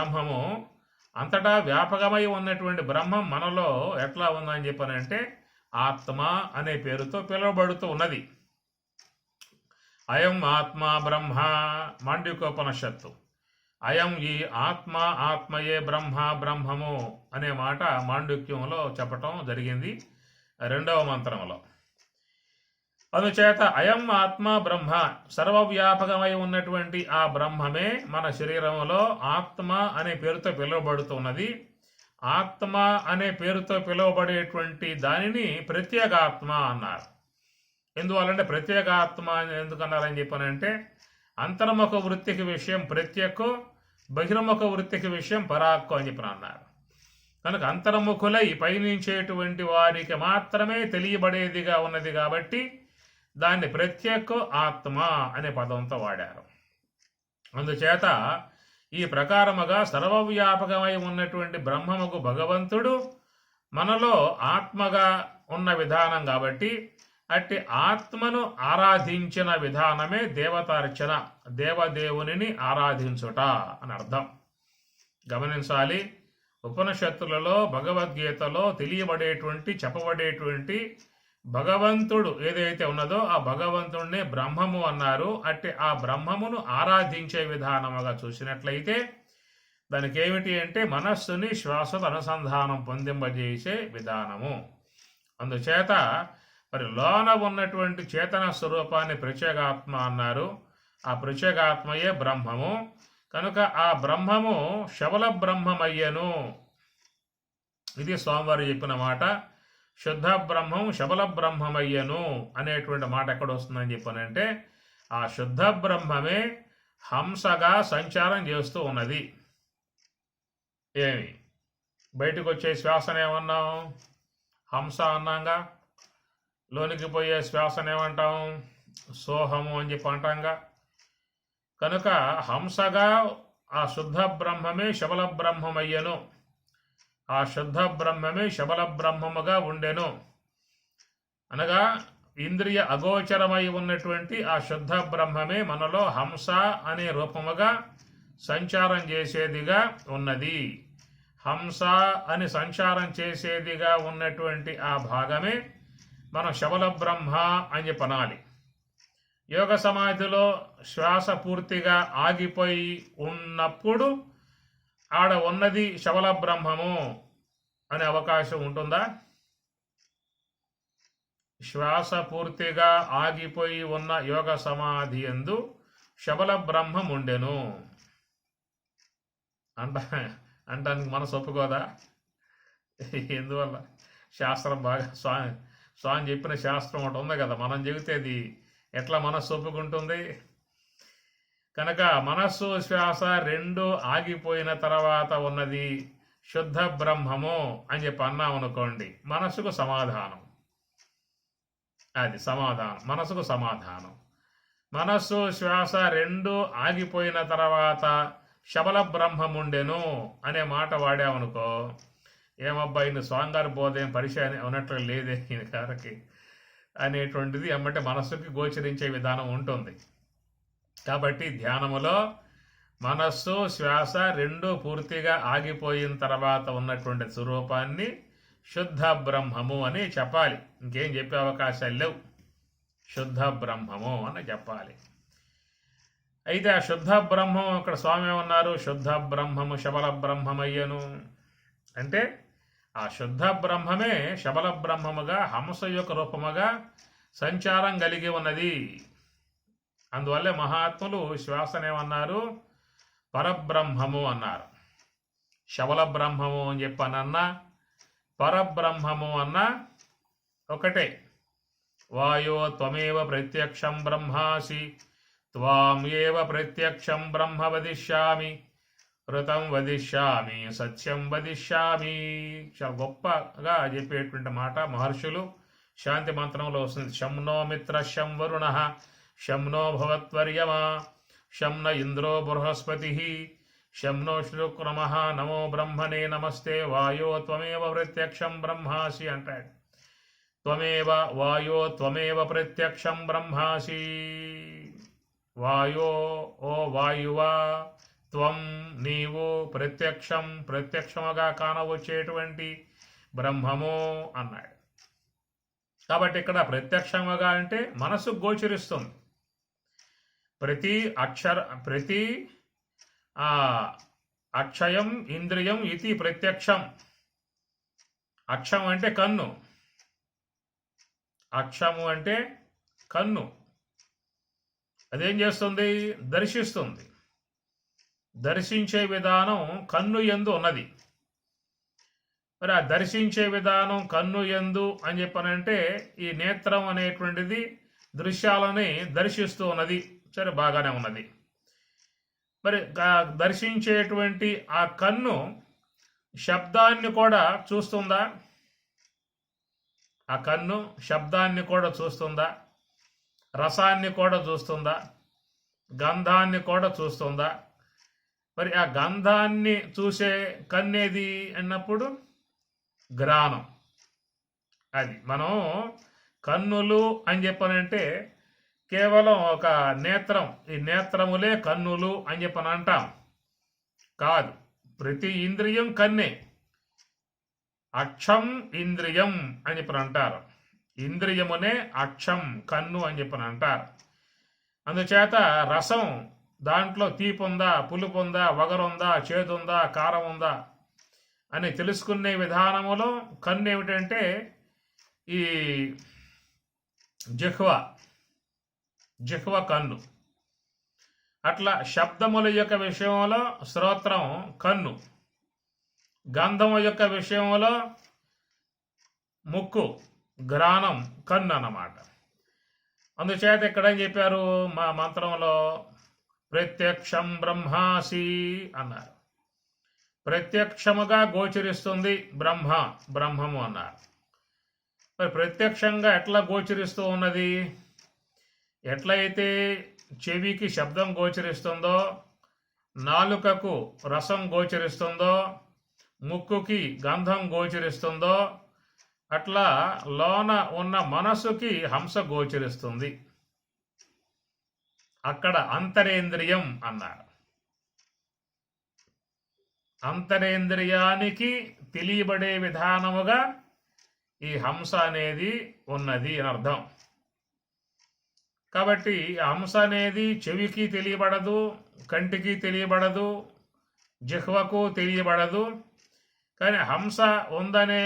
బ్రహ్మం మనలో ఎట్లా ఉందని చెప్పనంటే ఆత్మ అనే పేరుతో పిలువబడుతూ ఉన్నది. అయం ఆత్మ బ్రహ్మ, మాండూక్యోపనిషత్తు. అయం ఈ ఆత్మయే బ్రహ్మము అనే మాట మాండూక్యంలో చెప్పటం జరిగింది 2వ మంత్రంలో. అందుచేత అయం ఆత్మ బ్రహ్మ, సర్వవ్యాపకమై ఉన్నటువంటి ఆ బ్రహ్మమే మన శరీరంలో ఆత్మ అనే పేరుతో పిలువబడుతున్నది. ఆత్మ అనే పేరుతో పిలువబడేటువంటి దానిని ప్రత్యేగాత్మ అన్నారు. ఎందువల్లంటే ప్రత్యేగాత్మ ఎందుకన్నారని చెప్పానంటే అంతర్ముఖ వృత్తికి విషయం ప్రత్యేకో, బహిర్ముఖ వృత్తికి విషయం పరాక్కో అని చెప్పిన అన్నారు. కనుక అంతర్ముఖులై పయనించేటువంటి వారికి మాత్రమే తెలియబడేదిగా ఉన్నది కాబట్టి దాన్ని ప్రత్యేకో ఆత్మ అనే పదంతో వాడారు. అందుచేత ఈ ప్రకారముగా సర్వవ్యాపకమై ఉన్నటువంటి బ్రహ్మముకు భగవంతుడు మనలో ఆత్మగా ఉన్న విధానం కాబట్టి అట్టి ఆత్మను ఆరాధించిన విధానమే దేవతార్చన, దేవదేవుని ఆరాధించుట అని అర్థం. గమనించాలి, ఉపనిషత్తులలో భగవద్గీతలో చెప్పబడేటువంటి భగవంతుడు ఏదైతే ఉన్నదో ఆ భగవంతుడినే బ్రహ్మము అన్నారు. అట్టి ఆ బ్రహ్మమును ఆరాధించే విధానముగా చూసినట్లయితే దానికి ఏమిటి అంటే మనస్సుని శ్వాసతో అనుసంధానం పొందింపజేసే విధానము. అందుచేత మరి లోన ఉన్నటువంటి చేతన స్వరూపాన్ని ప్రత్యేగాత్మ అన్నారు. ఆ ప్రత్యేగాత్మయే బ్రహ్మము. కనుక ఆ బ్రహ్మము శబల బ్రహ్మమయ్యను. ఇది స్వామివారు చెప్పిన మాట. శుద్ధ బ్రహ్మం శబల బ్రహ్మమయ్యను అనేటువంటి మాట ఎక్కడ వస్తుందని చెప్పానంటే ఆ శుద్ధ బ్రహ్మమే హంసగా సంచారం చేస్తూ ఉన్నది. ఏమి బయటకు వచ్చే శ్వాసనేమన్నాం? హంస అన్నాంగా. లోనికి పోయే శ్వాసనేమంటాం? సోహము అని చెప్పి అంటాంగా. కనుక హంసగా ఆ శుద్ధ బ్రహ్మమే శబల బ్రహ్మమయ్యను. ఆ శుద్ధ బ్రహ్మమే శబల బ్రహ్మముగా ఉండెను. అనగా ఇంద్రియ అగోచరమై ఉన్నటువంటి ఆ శుద్ధ బ్రహ్మమే మనలో హంస అనే రూపముగా సంచారం చేసేదిగా ఉన్నది. హంస అని సంచారం చేసేదిగా ఉన్నటువంటి ఆ భాగమే మనం శబల బ్రహ్మ అని చెప్పనాలి. యోగ సమాధిలో శ్వాస పూర్తిగా ఆగిపోయి ఉన్నప్పుడు ఆడ ఉన్నది శబల బ్రహ్మము అనే అవకాశం ఉంటుందా? శ్వాస పూర్తిగా ఆగిపోయి ఉన్న యోగ సమాధి యందు శబల బ్రహ్మం ఉండెను అంటానికి మనసు ఒప్పుకోదా? ఎందువల్ల? శాస్త్రం బాగా స్వామి చెప్పిన శాస్త్రం ఒకటి ఉంది కదా, మనం చెబితే అది ఎట్లా మనస్సు ఒప్పుకుంటుంది? కనుక మనస్సు శ్వాస రెండు ఆగిపోయిన తర్వాత ఉన్నది శుద్ధ బ్రహ్మము అని చెప్పి అన్నాం అనుకోండి, మనస్సుకు సమాధానం. అది సమాధానం, మనసుకు సమాధానం. మనస్సు శ్వాస రెండు ఆగిపోయిన తర్వాత శబల బ్రహ్మముండెను అనే మాట వాడామనుకో, ఏమబ్బా ఇన్ని స్వామిగారి బోధేం పరిచయం ఉన్నట్లు లేదే ఈయన గారికి అనేటువంటిది అమ్మటే మనస్సుకి గోచరించే విధానం ఉంటుంది. కాబట్టి ధ్యానములో మనస్సు శ్వాస రెండు పూర్తిగా ఆగిపోయిన తర్వాత ఉన్నటువంటి స్వరూపాన్ని శుద్ధ బ్రహ్మము అని చెప్పాలి. ఇంకేం చెప్పే అవకాశాలు లేవు. శుద్ధ బ్రహ్మము అని చెప్పాలి. అయితే ఆ శుద్ధ బ్రహ్మం ఇక్కడ స్వామి ఏమన్నారు? శుద్ధ బ్రహ్మము శబల బ్రహ్మమయ్యను అంటే ఆ శుద్ధ బ్రహ్మమే శబల బ్రహ్మముగా హంస యొక్క రూపముగా సంచారం కలిగి ఉన్నది. అందువల్లే మహాత్ములు శ్వాసనేమన్నారు? పరబ్రహ్మము అన్నారు. శబల బ్రహ్మము అని చెప్పనన్నా పరబ్రహ్మము అన్న ఒకటే. వాయో త్వమేవ ప్రత్యక్షం బ్రహ్మాసి త్వాం ఏవ ప్రత్యక్షం బ్రహ్మ వదిష్యామి ఋతం వదిష్యామి సత్యం వదిష్యామి. చాలా గొప్పగా చెప్పేటువంటి మాట మహర్షులు. శాంతి మంత్రంలో వస్తుంది. శం నో మిత్ర శం వరుణ శం నో భవత్వర్యమా శం న ఇంద్రో బృహస్పతి శం నో శుక్రమః నమో బ్రహ్మణే నమస్తే వాయో త్వమేవ ప్రత్యక్షం బ్రహ్మాసి అంటాడు. త్వమేవ వాయో త్వమేవ ప్రత్యక్షం బ్రహ్మాసి. వాయో ఓ వాయువా, త్వం నీవు, ప్రత్యక్షం ప్రత్యక్షముగా కానవచ్చేటువంటి బ్రహ్మము అన్నాడు. కాబట్టి ఇక్కడ ప్రత్యక్షముగా అంటే మనసు గోచరిస్తుంది. ప్రతి అక్షయం ఇంద్రియం ఇది ప్రత్యక్షం. అక్షం అంటే కన్ను, అక్షము అంటే కన్ను. అదేం చేస్తుంది? దర్శిస్తుంది. దర్శించే విధానం కన్ను యందు ఉన్నది. మరి ఆ దర్శించే విధానం కన్ను యందు అని చెప్పనంటే ఈ నేత్రం అనేటువంటిది దృశ్యాలని దర్శిస్తూ ఉన్నది. సరే, బాగానే ఉన్నది. మరి దర్శించేటువంటి ఆ కన్ను శబ్దాన్ని కూడా చూస్తుందా? ఆ కన్ను శబ్దాన్ని కూడా చూస్తుందా? రసాన్ని కూడా చూస్తుందా? గంధాన్ని కూడా చూస్తుందా? మరి ఆ గంధాన్ని చూసే కన్నేది అన్నప్పుడు గ్రాణం. అది మనం కన్నులు అని చెప్పనంటే కేవలం ఒక నేత్రం, ఈ నేత్రములే కన్నులు అని చెప్పని అంటాం. కాదు, ప్రతి ఇంద్రియం కన్నే. అక్షం ఇంద్రియం అని చెప్పని అంటారు. ఇంద్రియమునే అక్షం కన్ను అని చెప్పని అంటారు. అందుచేత రసం దాంట్లో తీపి ఉందా, పులుపు ఉందా, వగరుందా, చేదుందా, కారం ఉందా అని తెలుసుకునే విధానములో కన్ను ఏమిటంటే ఈ జిహ్వ కన్ను. అట్లా శబ్దముల యొక్క విషయంలో శ్రోత్రం కన్ను, గంధము యొక్క విషయంలో ముక్కు, గ్రాణం కన్ను అన్నమాట. అందుచేత ఇక్కడ ఏం చెప్పారు మా మంత్రంలో? ప్రత్యక్షం బ్రహ్మాసి అన్నారు. ప్రత్యక్షముగా గోచరిస్తుంది బ్రహ్మము అన్నారు. మరి ప్రత్యక్షంగా ఎట్లా గోచరిస్తూ ఉన్నది? ఎట్లయితే చెవికి శబ్దం గోచరిస్తుందో, నాలుకకు రసం గోచరిస్తుందో, ముక్కుకి గంధం గోచరిస్తుందో, అట్లా లోన ఉన్న మనసుకి హంస గోచరిస్తుంది. అక్కడ అంతరేంద్రియం అన్నారు. అంతరేంద్రియానికి తెలియబడే విధానముగా ఈ హంస అనేది ఉన్నది అని అర్థం. కాబట్టి హంస అనేది చెవికి తెలియబడదు, కంటికి తెలియబడదు, జిహ్వకు తెలియబడదు. కానీ హంస ఉందనే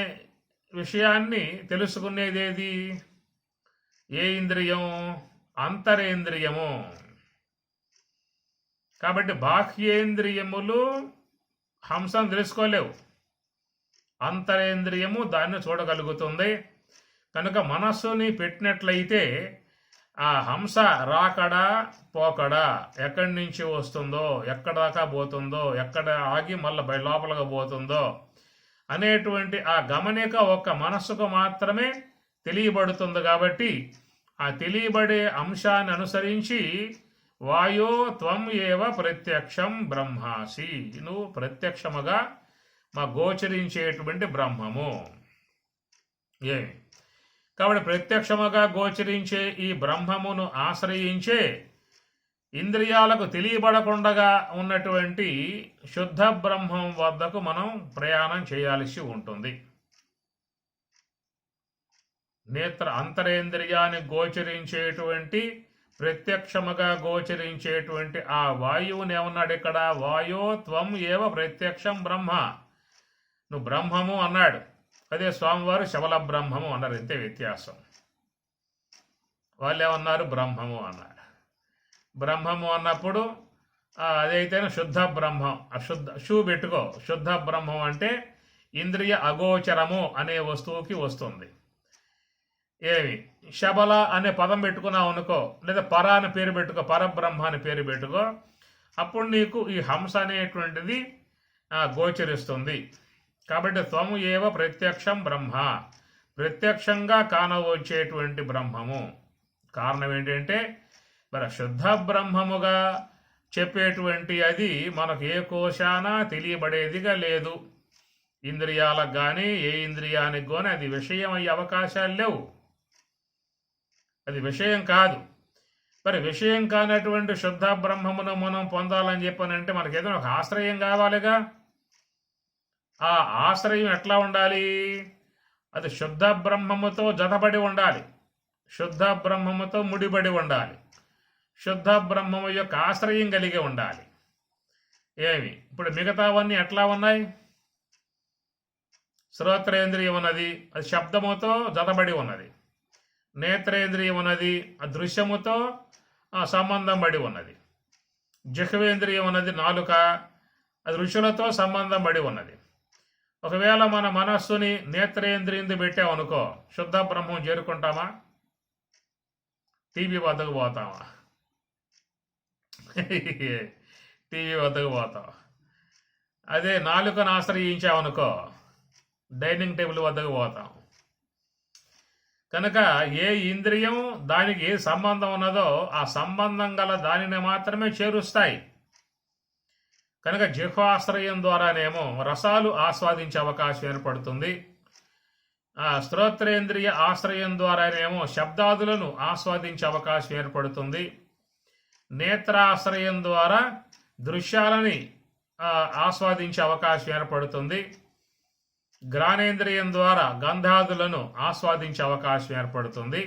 విషయాన్ని తెలుసుకునేదేది? ఏ ఇంద్రియం? అంతరేంద్రియము. కాబట్టి బాహ్యేంద్రియములు హంసను తెలుసుకోలేవు, అంతరేంద్రియము దాన్ని చూడగలుగుతుంది. కనుక మనస్సుని పెట్టినట్లయితే ఆ హంస రాకడా పోకడా, ఎక్కడి నుంచి వస్తుందో, ఎక్కడ దాకా పోతుందో, ఎక్కడ ఆగి మళ్ళీ లోపలగా పోతుందో అనేటువంటి ఆ గమనిక ఒక్క మనస్సుకు మాత్రమే తెలియబడుతుంది. కాబట్టి ఆ తెలియబడే అంశాన్ని అనుసరించి వాయో త్వం ఏవ ప్రత్యక్షం బ్రహ్మాసి, నువ్వు ప్రత్యక్షముగా మా గోచరించేటువంటి బ్రహ్మము. ఏమి కాబట్టి ప్రత్యక్షముగా గోచరించే ఈ బ్రహ్మమును ఆశ్రయించే ఇంద్రియాలకు తెలియబడకుండా ఉన్నటువంటి శుద్ధ బ్రహ్మం వద్దకు మనం ప్రయాణం చేయాల్సి ఉంటుంది. నేత్ర అంతరేంద్రియాన్ని గోచరించేటువంటి ప్రత్యక్షముగా గోచరించేటువంటి ఆ వాయువుని ఏమన్నాడు ఇక్కడ? వాయో త్వం ఏవ ప్రత్యక్షం బ్రహ్మ, నువ్వు బ్రహ్మము అన్నాడు. అదే స్వామివారు శబల బ్రహ్మము అన్నారు. ఇంతే వ్యత్యాసం. వాళ్ళు ఏమన్నారు? బ్రహ్మము అన్నారు. బ్రహ్మము అన్నప్పుడు అదైతేనే శుద్ధ బ్రహ్మం. అశుద్ధ షూ పెట్టుకో. శుద్ధ బ్రహ్మం అంటే ఇంద్రియ అగోచరము అనే వస్తువుకి వస్తుంది. ఏమి శబల అనే పదం పెట్టుకున్నావు అనుకో, లేదా పర అని పేరు పెట్టుకో, పరబ్రహ్మ అని పేరు పెట్టుకో, అప్పుడు నీకు ఈ హంస అనేటువంటిది గోచరిస్తుంది. కాబట్టి త్వము ఏవ ప్రత్యక్షం బ్రహ్మ, ప్రత్యక్షంగా కానవచ్చేటువంటి బ్రహ్మము. కారణం ఏంటంటే మరి శుద్ధ బ్రహ్మముగా చెప్పేటువంటి అది మనకు ఏ కోశాన తెలియబడేదిగా లేదు. ఇంద్రియాలకు కానీ ఏ ఇంద్రియానికి కానీ అది విషయం అయ్యే అవకాశాలు లేవు. అది విషయం కాదు. మరి విషయం కానటువంటి శుద్ధ బ్రహ్మమును మనం పొందాలని చెప్పానంటే మనకి ఏదైనా ఒక ఆశ్రయం కావాలిగా. ఆ ఆశ్రయం ఎట్లా ఉండాలి? అది శుద్ధ బ్రహ్మముతో జతపడి ఉండాలి, శుద్ధ బ్రహ్మముతో ముడిపడి ఉండాలి, శుద్ధ బ్రహ్మము యొక్క ఆశ్రయం కలిగి ఉండాలి. ఏమి ఇప్పుడు మిగతావన్నీ ఎట్లా ఉన్నాయి? శ్రోత్రేంద్రియం ఉన్నది, అది శబ్దముతో జతబడి ఉన్నది. నేత్రేంద్రియం ఉన్నది, ఆ దృశ్యముతో సంబంధం పడి ఉన్నది. జిహ్వేంద్రియం ఉన్నది, నాలుక, అది రుచులతో సంబంధం పడి ఉన్నది. ఒకవేళ మన మనస్సుని నేత్రేంద్రియంది పెట్టామనుకో, శుద్ధ బ్రహ్మం చేరుకుంటామా? టీవీ వద్దకు పోతామా? టీవీ వద్దకు పోతాం. అదే నాలుకను ఆశ్రయించామనుకో, డైనింగ్ టేబుల్ వద్దకు పోతాం. కనుక ఏ ఇంద్రియం దానికి ఏ సంబంధం ఉన్నదో ఆ సంబంధం గల దానిని మాత్రమే చేరుస్తాయి. కనుక జిహ్వాశ్రయం ద్వారానేమో రసాలు ఆస్వాదించే అవకాశం ఏర్పడుతుంది. శ్రోత్రేంద్రియ ఆశ్రయం ద్వారానేమో శబ్దాదులను ఆస్వాదించే అవకాశం ఏర్పడుతుంది. నేత్రాశ్రయం ద్వారా దృశ్యాలని ఆస్వాదించే అవకాశం ఏర్పడుతుంది. ఘ్రాణేంద్రియం ద్వారా గంధాదులను ఆస్వాదించే అవకాశం ఏర్పడుతుంది.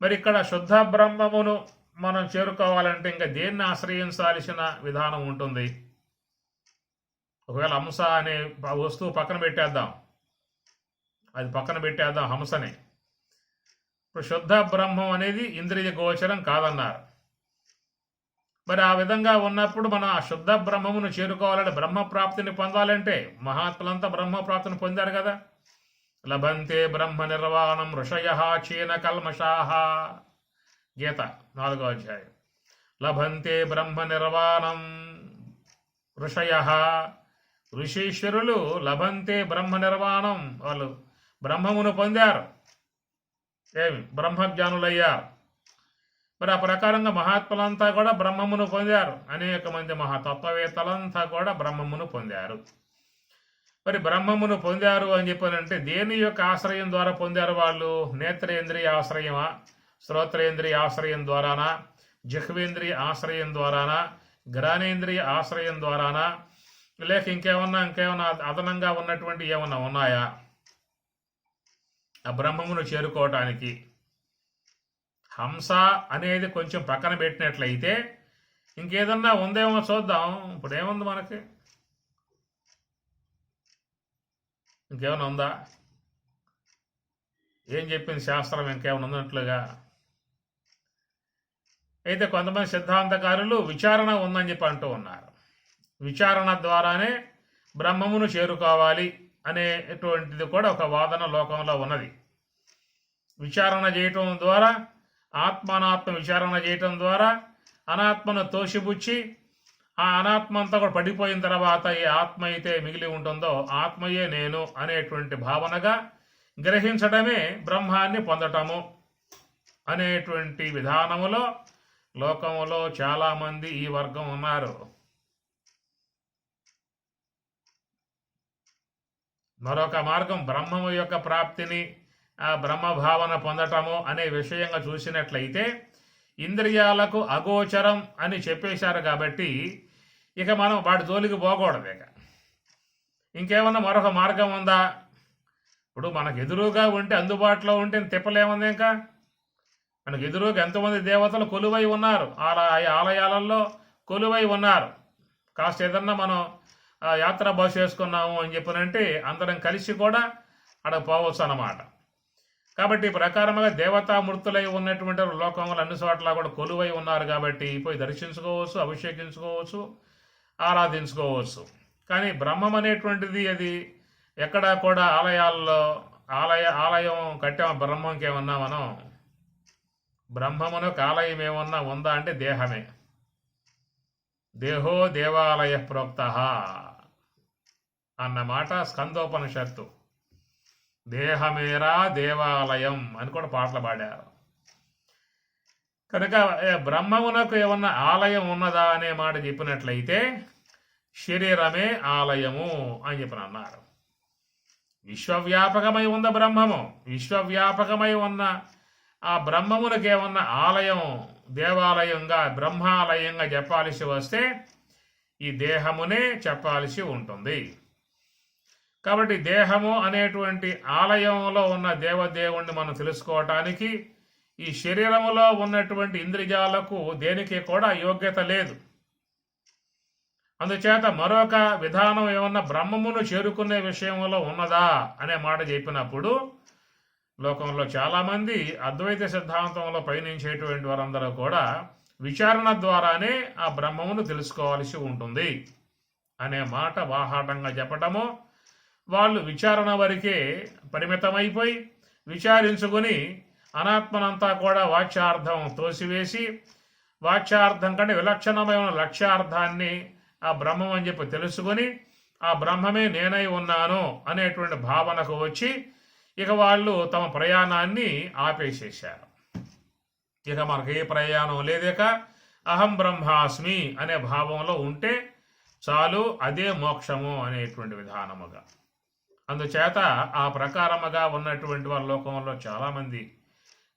మరి ఇక్కడ శుద్ధ బ్రహ్మమును మనం చేరుకోవాలంటే ఇంకా దేన్ని ఆశ్రయించాల్సిన విధానం ఉంటుంది? ఒకవేళ హంస అనే వస్తువు పక్కన పెట్టేద్దాం, అది పక్కన పెట్టేద్దాం హంసని. ఇప్పుడు శుద్ధ బ్రహ్మం అనేది ఇంద్రియ గోచరం కాదన్నారు. మరి ఆ విధంగా ఉన్నప్పుడు మనం ఆ శుద్ధ బ్రహ్మమును చేరుకోవాలంటే, బ్రహ్మప్రాప్తిని పొందాలంటే మహాత్ములంతా బ్రహ్మప్రాప్తిని పొందారు కదా. లభంతే బ్రహ్మ నిర్వాణం ఋషయః క్షీణ కల్మషాః, గీత 4వ అధ్యాయం. లభంతే బ్రహ్మ నిర్వాణం ఋషయః, ఋషీశ్వరులు లభంతే బ్రహ్మ నిర్వాణం, వాళ్ళు బ్రహ్మమును పొందారు. ఏమి బ్రహ్మజ్ఞానులయ్యారు. మరి ఆ ప్రకారంగా మహాత్ములంతా కూడా బ్రహ్మమును పొందారు. అనేక మంది మహాతత్వవేత్తలంతా కూడా బ్రహ్మమును పొందారు. మరి బ్రహ్మమును పొందారు అని చెప్పానంటే దేని యొక్క ఆశ్రయం ద్వారా పొందారు వాళ్ళు? నేత్రేంద్రియ ఆశ్రయమా, శ్రోత్రేంద్రియ ఆశ్రయం ద్వారానా, జిహ్వేంద్రియ ఆశ్రయం ద్వారానా, ఘ్రానేంద్రియ ఆశ్రయం ద్వారానా, లేక ఇంకేమన్నా అదనంగా ఉన్నటువంటి ఏమన్నా ఉన్నాయా ఆ బ్రహ్మమును చేరుకోవటానికి? హంస అనేది కొంచెం పక్కన పెట్టినట్లయితే ఇంకేదన్నా ఉందేమో చూద్దాం. ఇప్పుడు ఏముంది మనకి? ఇంకేమైనా ఉందా? ఏం చెప్పింది శాస్త్రం? ఇంకేమైనా ఉన్నట్లుగా అయితే కొంతమంది సిద్ధాంతకారులు విచారణ ఉందని చెప్పి అంటూ ఉన్నారు. విచారణ ద్వారానే బ్రహ్మమును చేరుకోవాలి అనేటువంటిది కూడా ఒక వాదన లోకంలో ఉన్నది. విచారణ చేయటం ద్వారా, ఆత్మానాత్మ విచారణ చేయటం ద్వారా అనాత్మను తోసిపుచ్చి ఆ అనాత్మ అంతా కూడా పడిపోయిన తర్వాత ఏ ఆత్మ అయితే మిగిలి ఉంటుందో ఆత్మయే నేను అనేటువంటి భావనగా గ్రహించడమే బ్రహ్మాన్ని పొందటము అనేటువంటి విధానములో లోకంలో చాలామంది ఈ వర్గం ఉన్నారు. మరొక మార్గం బ్రహ్మము యొక్క ప్రాప్తిని, ఆ బ్రహ్మ భావన పొందటము అనే విషయంగా చూసినట్లయితే ఇంద్రియాలకు అగోచరం అని చెప్పేశారు కాబట్టి ఇక మనం వాటి జోలికి పోకూడదు. ఇంకేమన్నా మరొక మార్గం ఉందా? ఇప్పుడు మనకు ఎదురుగా ఉంటే, అందుబాటులో ఉంటే తిప్పలేముంది. ఇంకా మనకు ఎదురుగా ఎంతోమంది దేవతలు కొలువై ఉన్నారు, ఆలయాలలో కొలువై ఉన్నారు. కాస్త ఏదన్నా మనం యాత్ర బస్సు వేసుకున్నాము అని చెప్పినంటే అందరం కలిసి కూడా అక్కడ పోవచ్చు అన్నమాట. కాబట్టి ప్రకారంగా దేవతామూర్తులై ఉన్నటువంటి లోకంలో అన్ని చోట్ల కూడా కొలువై ఉన్నారు కాబట్టి పోయి దర్శించుకోవచ్చు, అభిషేకించుకోవచ్చు, ఆరాధించుకోవచ్చు. కానీ బ్రహ్మం అనేటువంటిది అది ఎక్కడా కూడా ఆలయాల్లో ఆలయం కట్టామ బ్రహ్మంకి ఏమన్నా మనం? బ్రహ్మమునకు ఆలయం ఏమన్నా ఉందా అంటే దేహమే. దేహో దేవాలయ ప్రోక్త అన్నమాట స్కందోపనిషత్తు. దేహమేరా దేవాలయం అని కూడా పాటలు పాడారు. కనుక బ్రహ్మమునకు ఏమన్నా ఆలయం ఉన్నదా అనే మాట చెప్పినట్లయితే శరీరమే ఆలయము అని చెప్పిన అన్నారు. విశ్వవ్యాపకమై ఉన్న బ్రహ్మము, విశ్వవ్యాపకమై ఉన్న ఆ బ్రహ్మమునకు ఏమన్నా ఆలయం, దేవాలయంగా, బ్రహ్మాలయంగా చెప్పాల్సి వస్తే ఈ దేహమునే చెప్పాల్సి ఉంటుంది. కాబట్టి దేహము అనేటువంటి ఆలయంలో ఉన్న దేవదేవుణ్ణి మనం తెలుసుకోవటానికి ఈ శరీరములో ఉన్నటువంటి ఇంద్రియాలకు దేనికి కూడా యోగ్యత లేదు. అందుచేత మరొక విధానం ఏమన్నా బ్రహ్మమును చేరుకునే విషయంలో ఉన్నదా అనే మాట చెప్పినప్పుడు లోకంలో చాలామంది అద్వైత సిద్ధాంతంలో పయనించేటువంటి వారందరూ కూడా విచారణ ద్వారానే ఆ బ్రహ్మమును తెలుసుకోవాల్సి ఉంటుంది అనే మాట బాహాటంగా చెప్పటము, వాళ్ళు విచారణ వరకే పరిమితమైపోయి విచారించుకుని అనాత్మనంతా కూడా వాచ్యార్థం తోసివేసి వాచ్యార్థం కంటే విలక్షణమైన లక్ష్యార్థాన్ని ఆ బ్రహ్మం అని చెప్పి తెలుసుకొని ఆ బ్రహ్మమే నేనై ఉన్నాను అనేటువంటి భావనకు వచ్చి ఇక వాళ్ళు తమ ప్రయాణాన్ని ఆపేసేశారు. ఇక మనకు ఏ ప్రయాణం లేదేక అహం బ్రహ్మాస్మి అనే భావంలో ఉంటే చాలు, అదే మోక్షము అనేటువంటి విధానముగా. అందుచేత ఆ ప్రకారముగా ఉన్నటువంటి వాళ్ళ లోకంలో చాలామంది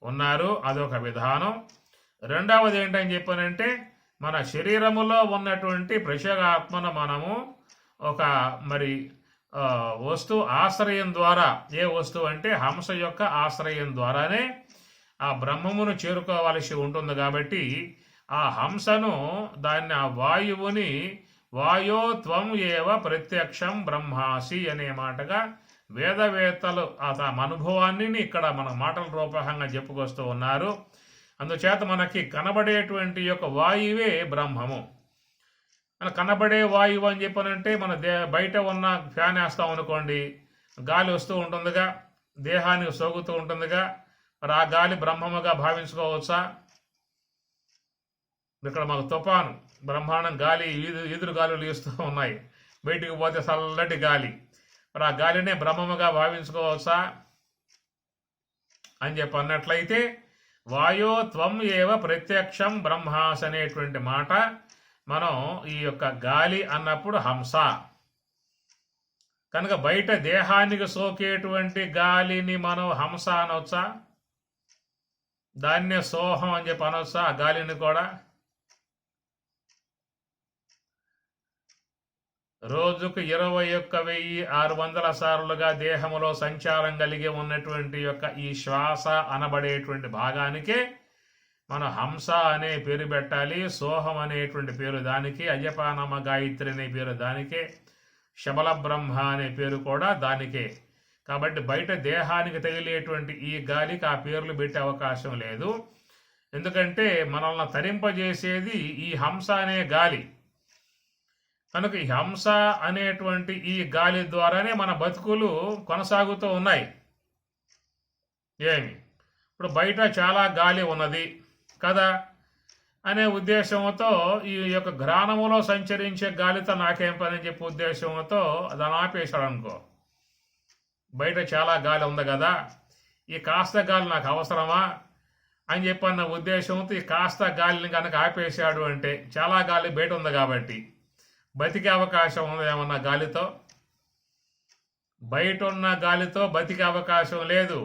ఉన్నారు. అదొక విధానం. రెండవది ఏంటని చెప్పానంటే మన శరీరములో ఉన్నటువంటి ప్రత్యేగాత్మను మనము ఒక వస్తువు ఆశ్రయం ద్వారా, ఏ వస్తువు అంటే హంస యొక్క ఆశ్రయం ద్వారానే ఆ బ్రహ్మమును చేరుకోవలసి ఉంటుంది. కాబట్టి ఆ హంసను, దాన్ని ఆ వాయువుని వాయో త్వం ఏవ ప్రత్యక్షం బ్రహ్మాసి అనే మాటగా వేదవేత్తలు ఆ తమ అనుభవాన్ని ఇక్కడ మన మాటల రూపకంగా చెప్పుకొస్తూ ఉన్నారు. అందుచేత మనకి కనబడేటువంటి యొక్క వాయువే బ్రహ్మము. కనబడే వాయువు అని చెప్పానంటే మన బయట ఉన్న ఫ్యాన్ వేస్తాం అనుకోండి, గాలి వస్తూ ఉంటుందిగా, దేహానికి సోగుతూ ఉంటుందిగా, మరి ఆ గాలి బ్రహ్మముగా భావించుకోవచ్చా? ఇక్కడ మాకు తుఫాను బ్రహ్మాండం గాలి, ఈదురు గాలులు వీస్తూ ఉన్నాయి, బయటికి పోతే చల్లటి గాలి, మరి ఆ గాలినే బ్రహ్మముగా భావించుకోవచ్చా అని చెప్పి అన్నట్లయితే వాయో త్వం ఏవ ప్రత్యక్షం బ్రహ్మాస్ అనేటువంటి మాట మనం ఈ యొక్క గాలి అన్నప్పుడు హంస, కనుక బయట దేహానికి సోకేటువంటి గాలిని మనం హంస అనొచ్చా? దాన్నే సోహం అని చెప్పి అనొచ్చా ఆ గాలిని కూడా? రోజుకు 21,600 సార్లుగా దేహంలో సంచారం కలిగి ఉన్నటువంటి యొక్క ఈ శ్వాస అనబడేటువంటి భాగానికే మనం హంస అనే పేరు పెట్టాలి. సోహం అనేటువంటి పేరు దానికి, అజపానమ గాయత్రి అనే పేరు దానికే, శబల బ్రహ్మ అనే పేరు కూడా దానికే. కాబట్టి బయట దేహానికి తగిలేటువంటి ఈ గాలికి ఆ పేర్లు పెట్టే అవకాశం లేదు. ఎందుకంటే మనల్ని తరింపజేసేది ఈ హంస అనే గాలి. కనుక ఈ హంస అనేటువంటి ఈ గాలి ద్వారానే మన బతుకులు కొనసాగుతూ ఉన్నాయి. ఏమి ఇప్పుడు బయట చాలా గాలి ఉన్నది కదా అనే ఉద్దేశంతో ఈ యొక్క గ్రాణములో సంచరించే గాలితో నాకేం పని అని చెప్పే ఉద్దేశంతో దాన్ని ఆపేశాడు అనుకో. బయట చాలా గాలి ఉంది కదా, ఈ కాస్త గాలి నాకు అవసరమా అని చెప్పన్న ఉద్దేశంతో ఈ కాస్త గాలిని కనుక ఆపేశాడు అంటే, చాలా గాలి బయట ఉంది కాబట్టి బతికే అవకాశం ఉంది ఏమన్నా గాలితో? బయట ఉన్న గాలితో బతికే అవకాశం లేదు.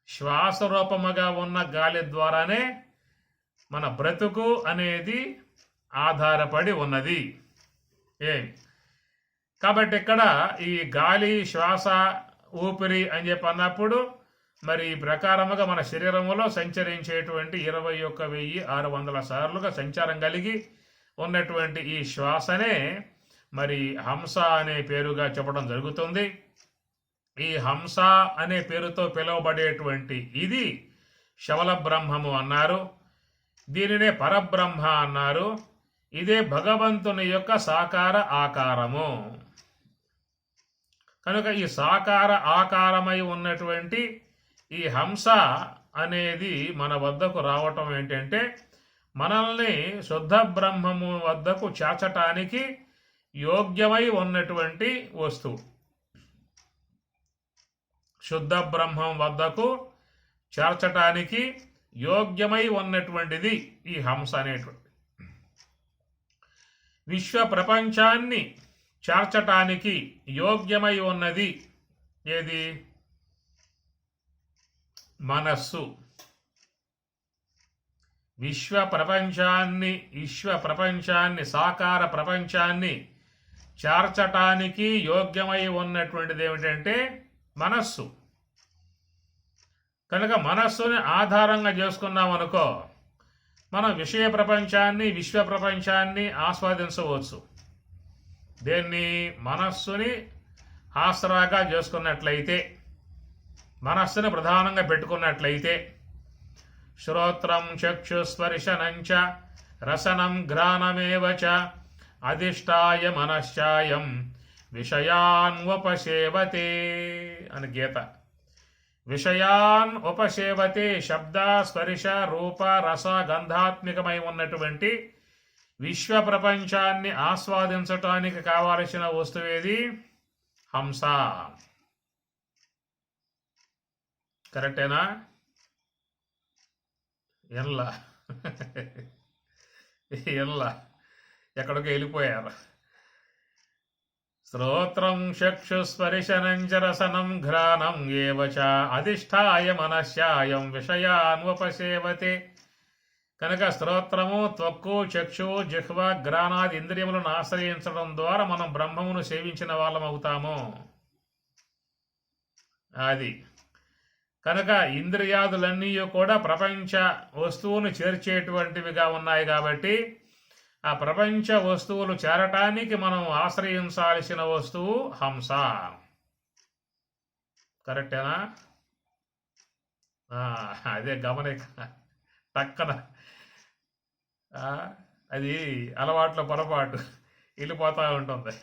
శ్వాస రూపముగా ఉన్న గాలి ద్వారానే మన బ్రతుకు అనేది ఆధారపడి ఉన్నది. కాబట్టి ఇక్కడ ఈ గాలి, శ్వాస, ఊపిరి అని చెప్పి అన్నప్పుడు మరి ఈ ప్రకారముగా మన శరీరములో సంచరించేటువంటి 21,600 సార్లుగా సంచారం కలిగి ఉన్నటువంటి ఈ శ్వాసనే మరి హంస అనే పేరుగా చెప్పడం జరుగుతుంది. ఈ హంస అనే పేరుతో పిలువబడేటువంటి ఇది శబల బ్రహ్మము అన్నారు. దీనినే పరబ్రహ్మ అన్నారు. ఇదే భగవంతుని యొక్క సాకార ఆకారము. కనుక ఈ సాకార ఆకారమై ఉన్నటువంటి ఈ హంస అనేది మన వద్దకు రావటం ఏంటంటే, మనల్ని శుద్ధ బ్రహ్మము వద్దకు చేర్చటానికి యోగ్యమై ఉన్నటువంటి వస్తువు. శుద్ధ బ్రహ్మం వద్దకు చేర్చటానికి యోగ్యమై ఉన్నటువంటిది ఈ హంస అనేటువంటి. విశ్వ ప్రపంచాన్ని చేర్చటానికి యోగ్యమై ఉన్నది ఏది? మనస్సు. విశ్వ ప్రపంచాన్ని సాకార ప్రపంచాన్ని చేర్చటానికి యోగ్యమై ఉన్నటువంటిది ఏమిటంటే మనస్సు. కనుక మనస్సుని ఆధారంగా చేసుకున్నాం అనుకో, మనం విషయ ప్రపంచాన్ని, విశ్వ ప్రపంచాన్ని ఆస్వాదించవచ్చు. దేన్ని? మనస్సుని ఆసరాగా చేసుకున్నట్లయితే, మనస్సుని ప్రధానంగా పెట్టుకున్నట్లయితే, శ్రోత్రం చక్షుస్పర్శనంచ రసనం ఘ్రాణమేవచ అధిష్టాయ మనశ్చాయం విషయాన్ ఉపసేవతే అని గీత. విషయాన్ ఉపసేవతే శబ్ద, స్పర్శ, రూప, రస, గంధాత్మికమై ఉన్నటువంటి విశ్వ ప్రపంచాన్ని ఆస్వాదించటానికి కావలసిన వస్తువేది? హంస. కరెక్టేనా? ఎల్లా ఎక్కడికి వెళ్ళిపోయారు. శ్రోత్రం చక్షుస్పర్శనం చ రసనం ఘ్రాణం ఏవచ అధిష్టాయ మనశ్చాయం విషయాన్వపసేవతే. కనుక స్తోత్రము, త్వక్కు, చక్షు, జిహ్వ, ఘ్రాణాది ఇంద్రియములను ఆశ్రయించడం ద్వారా మనం బ్రహ్మమును సేవించిన వాళ్ళం అవుతాము. అది కనుక ఇంద్రియాదులన్నీ కూడా ప్రపంచ వస్తువును చేర్చేటువంటివిగా ఉన్నాయి. కాబట్టి ఆ ప్రపంచ వస్తువులు చేరటానికి మనం ఆశ్రయించాల్సిన వస్తువు హంస. కరెక్టేనా? అదే గమనిక టక్కన అది అలవాట్ల పొరపాటు వెళ్ళిపోతూ ఉంటుంది.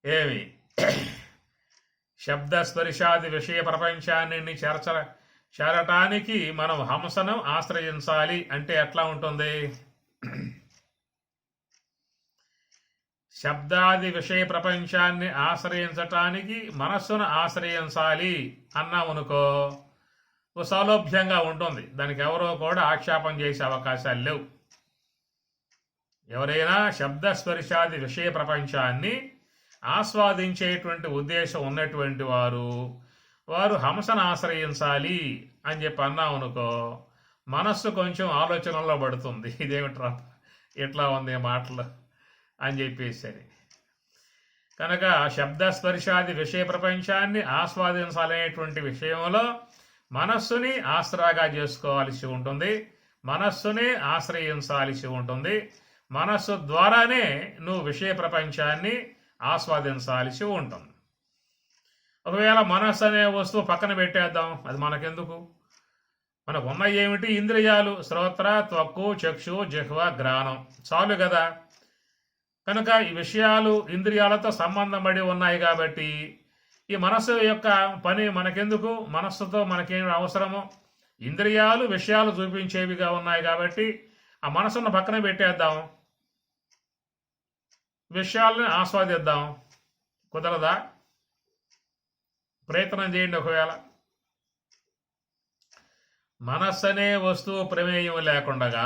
ఏమి శబ్ద, స్పర్శాది విషయ ప్రపంచాన్ని చేరటానికి మనం హంసను ఆశ్రయించాలి. అంటే ఎట్లా ఉంటుంది? శబ్దాది విషయ ప్రపంచాన్ని ఆశ్రయించటానికి మనస్సును ఆశ్రయించాలి అన్నామనుకో, సౌలభ్యంగా ఉంటుంది. దానికి ఎవరో కూడా ఆక్షేపం చేసే అవకాశాలు లేవు. ఎవరైనా శబ్దస్పర్శాది విషయ ప్రపంచాన్ని ఆస్వాదించేటువంటి ఉద్దేశం ఉన్నటువంటి వారు హంసను ఆశ్రయించాలి అని చెప్పి అన్నాం అనుకో, మనస్సు కొంచెం ఆలోచనలో పడుతుంది. ఇదేమిట్రా ఎట్లా ఉంది మాటలు అని చెప్పేసరి. కనుక శబ్దస్పర్శాది విషయ ప్రపంచాన్ని ఆస్వాదించాలనేటువంటి విషయంలో మనస్సుని ఆసరాగా చేసుకోవాల్సి ఉంటుంది, మనస్సుని ఆశ్రయించాల్సి ఉంటుంది. మనస్సు ద్వారానే నువ్వు విషయ ప్రపంచాన్ని ఆస్వాదించాల్సి ఉంటుంది. ఒకవేళ మనస్సు అనే వస్తువు పక్కన పెట్టేద్దాం, అది మనకెందుకు? మనకు ఉన్న ఏమిటి? ఇంద్రియాలు, శ్రోత్ర, త్వక్కు, చక్షు, జిహ్వ, గ్రాణం, చాలు కదా. కనుక ఈ విషయాలు ఇంద్రియాలతో సంబంధం పడి ఉన్నాయి కాబట్టి ఈ మనస్సు యొక్క పని మనకెందుకు? మనస్సుతో మనకేం అవసరమో? ఇంద్రియాలు విషయాలు చూపించేవిగా ఉన్నాయి కాబట్టి ఆ మనసును పక్కన పెట్టేద్దాం, విషయాలను ఆస్వాదిద్దాం. కుదరదా? ప్రయత్నం చేయండి. ఒకవేళ మనస్సు అనే వస్తువు ప్రమేయం లేకుండా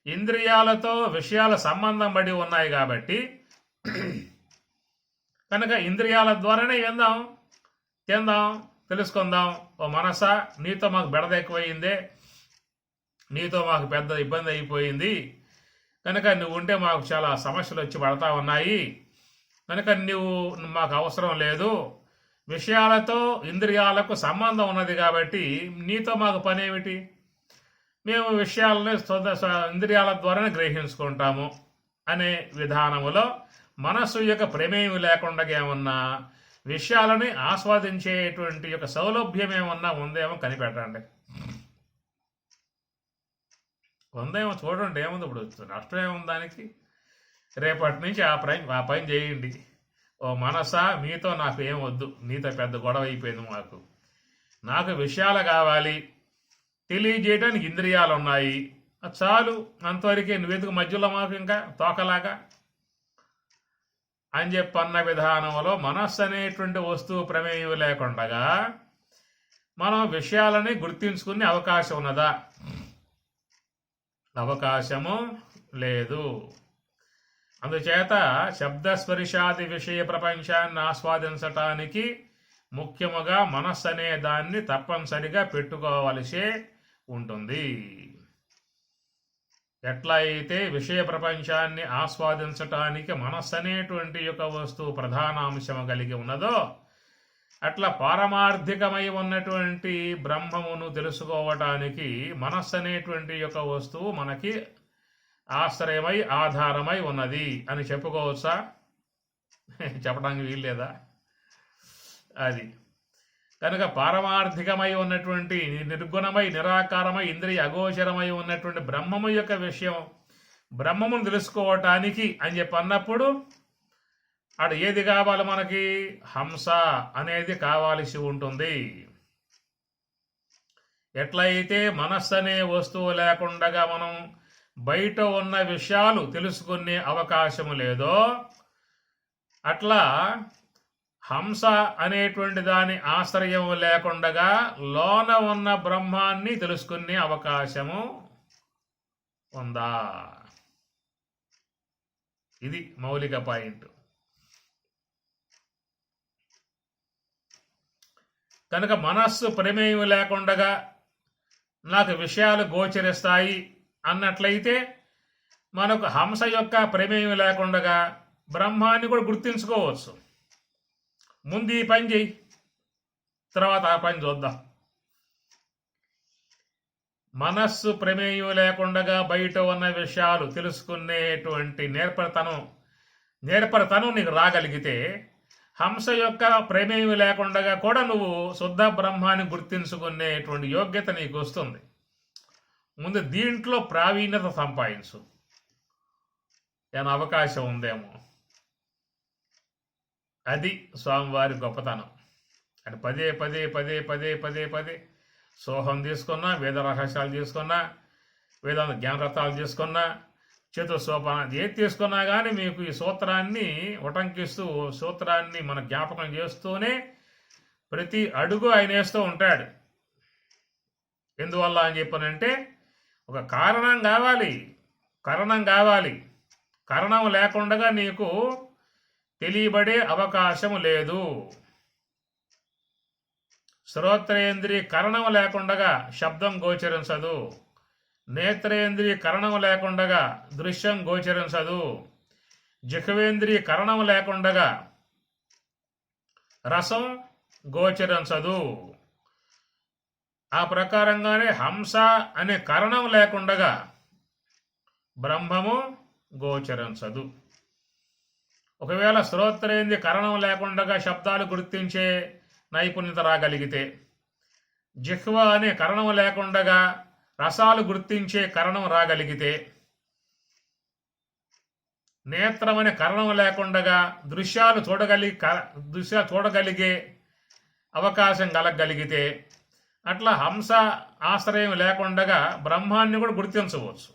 ఇంద్రియాలతో విషయాల సంబంధం పడి ఉన్నాయి కాబట్టి కనుక ఇంద్రియాల ద్వారానే విందాం, తిందాం, తెలుసుకుందాం. ఓ మనసా, నీతో మాకు బెడద ఎక్కువయిందే, నీతో మాకు పెద్ద ఇబ్బంది అయిపోయింది, కనుక నువ్వు ఉంటే మాకు చాలా సమస్యలు వచ్చి పడతా ఉన్నాయి, కనుక నువ్వు మాకు అవసరం లేదు, విషయాలతో ఇంద్రియాలకు సంబంధం ఉన్నది కాబట్టి నీతో మాకు పని ఏమిటి? మేము విషయాలని ఇంద్రియాల ద్వారానే గ్రహించుకుంటాము అనే విధానములో మనస్సు యొక్క ప్రమేయం లేకుండా ఏమన్నా విషయాలని ఆస్వాదించేటువంటి యొక్క సౌలభ్యం ఏమన్నా ఉందేమో కనిపెట్టండి. ఉందేమో చూడండి, ఏముంది ఇప్పుడు, నష్టం ఏముంది దానికి? రేపటి నుంచి ఆ పని చేయండి. ఓ మనసా, మీతో నాకు ఏం వద్దు, నీతో పెద్ద గొడవ అయిపోయింది, నాకు విషయాలు కావాలి, తెలియజేయడానికి ఇంద్రియాలు ఉన్నాయి, చాలు, అంతవరకే, నువ్వెందుకు మధ్యలో మాకు ఇంకా తోకలాగా అని చెప్పన్న విధానంలో మనస్సు అనేటువంటి వస్తువు ప్రమేయం లేకుండా మనం విషయాలని గుర్తించుకునే అవకాశం ఉన్నదా? అవకాశము లేదు. అందుచేత శబ్దస్పర్శాది విషయ ప్రపంచాన్ని ఆస్వాదించటానికి ముఖ్యముగా మనస్సు అనే దాన్ని తప్పనిసరిగా పెట్టుకోవలసే ఉంటుంది. ఎట్లా అయితే విషయ ప్రపంచాన్ని ఆస్వాదించటానికి మనస్సు అనేటువంటి యొక్క వస్తువు ప్రధాన అంశము కలిగి ఉన్నదో, అట్లా పారమార్థికమై ఉన్నటువంటి బ్రహ్మమును తెలుసుకోవటానికి మనస్సు అనేటువంటి యొక్క వస్తువు మనకి ఆశ్రయమై ఆధారమై ఉన్నది అని చెప్పుకోవచ్చా? చెప్పడానికి వీల్లేదా? అది కనుక పారమార్థికమై ఉన్నటువంటి నిర్గుణమై నిరాకారమై ఇంద్రియ అగోచరమై ఉన్నటువంటి బ్రహ్మము యొక్క విషయం, బ్రహ్మమును తెలుసుకోవటానికి అని చెప్పి అన్నప్పుడు అటు ఏది కావాలి మనకి? హంస అనేది కావాల్సి ఉంటుంది. ఎట్లయితే మనస్సు అనే వస్తువు లేకుండా మనం బయట ఉన్న విషయాలు తెలుసుకునే అవకాశము లేదో, అట్లా హంస అనేటువంటి దాని ఆశ్రయం లేకుండా లోన ఉన్న బ్రహ్మాన్ని తెలుసుకునే అవకాశము ఉందా? ఇది మౌలిక పాయింట్. కనుక మనస్సు ప్రమేయం లేకుండా నాకు విషయాలు గోచరిస్తాయి అన్నట్లయితే మనకు హంస యొక్క ప్రమేయం లేకుండా బ్రహ్మాన్ని కూడా గుర్తించుకోవచ్చు. ముందు ఈ పని చేయి, తర్వాత ఆ పని చూద్దాం. మనస్సు ప్రమేయం లేకుండా బయట ఉన్న విషయాలు తెలుసుకునేటువంటి నేర్పరితనం నీకు రాగలిగితే హంస యొక్క ప్రమేయం లేకుండా కూడా నువ్వు శుద్ధ బ్రహ్మాన్ని గుర్తించుకునేటువంటి యోగ్యత నీకు వస్తుంది. ముందు దీంట్లో ప్రావీణ్యత సంపాదించు, ఏమైనా అవకాశం ఉందేమో. అది స్వామివారి గొప్పతనం. అని పదే పదే పదే పదే పదే పదే సోహం తీసుకున్నా, వేద రహస్యాలు తీసుకున్నా, వేదాంత జ్ఞానరత్నాలు తీసుకున్నా, చతుస్సోపానం ఏది తీసుకున్నా కానీ మీకు ఈ సూత్రాన్ని ఉటంకిస్తూ, సూత్రాన్ని మన జ్ఞాపకం చేస్తూనే ప్రతి అడుగు ఆయన వేస్తూ ఉంటాడు. ఎందువల్ల అని చెప్పనంటే ఒక కారణం కావాలి. కరణం కావాలి. కరణం లేకుండా నీకు తెలియబడే అవకాశం లేదు. శ్రోత్రేంద్రియ కరణం లేకుండా శబ్దం గోచరించదు. నేత్రేంద్రియ కరణం లేకుండా దృశ్యం గోచరించదు. జిహ్వేంద్రియ కరణం లేకుండా రసం గోచరించదు. ఆ ప్రకారంగానే హంస అనే కరణం లేకుండా బ్రహ్మము గోచరించదు. ఒకవేళ శ్రోత్రేంద్రియ కరణం లేకుండా శబ్దాలు గుర్తించే నైపుణ్యత రాగలిగితే, జిహ్వ అనే కరణం లేకుండా రసాలు గుర్తించే కరణం రాగలిగితే, నేత్రం అనే కరణం లేకుండా దృశ్యాలు చూడగలిగే అవకాశం కలగలిగితే, అట్లా హంస ఆశ్రయం లేకుండా బ్రహ్మాన్ని కూడా గుర్తించవచ్చు.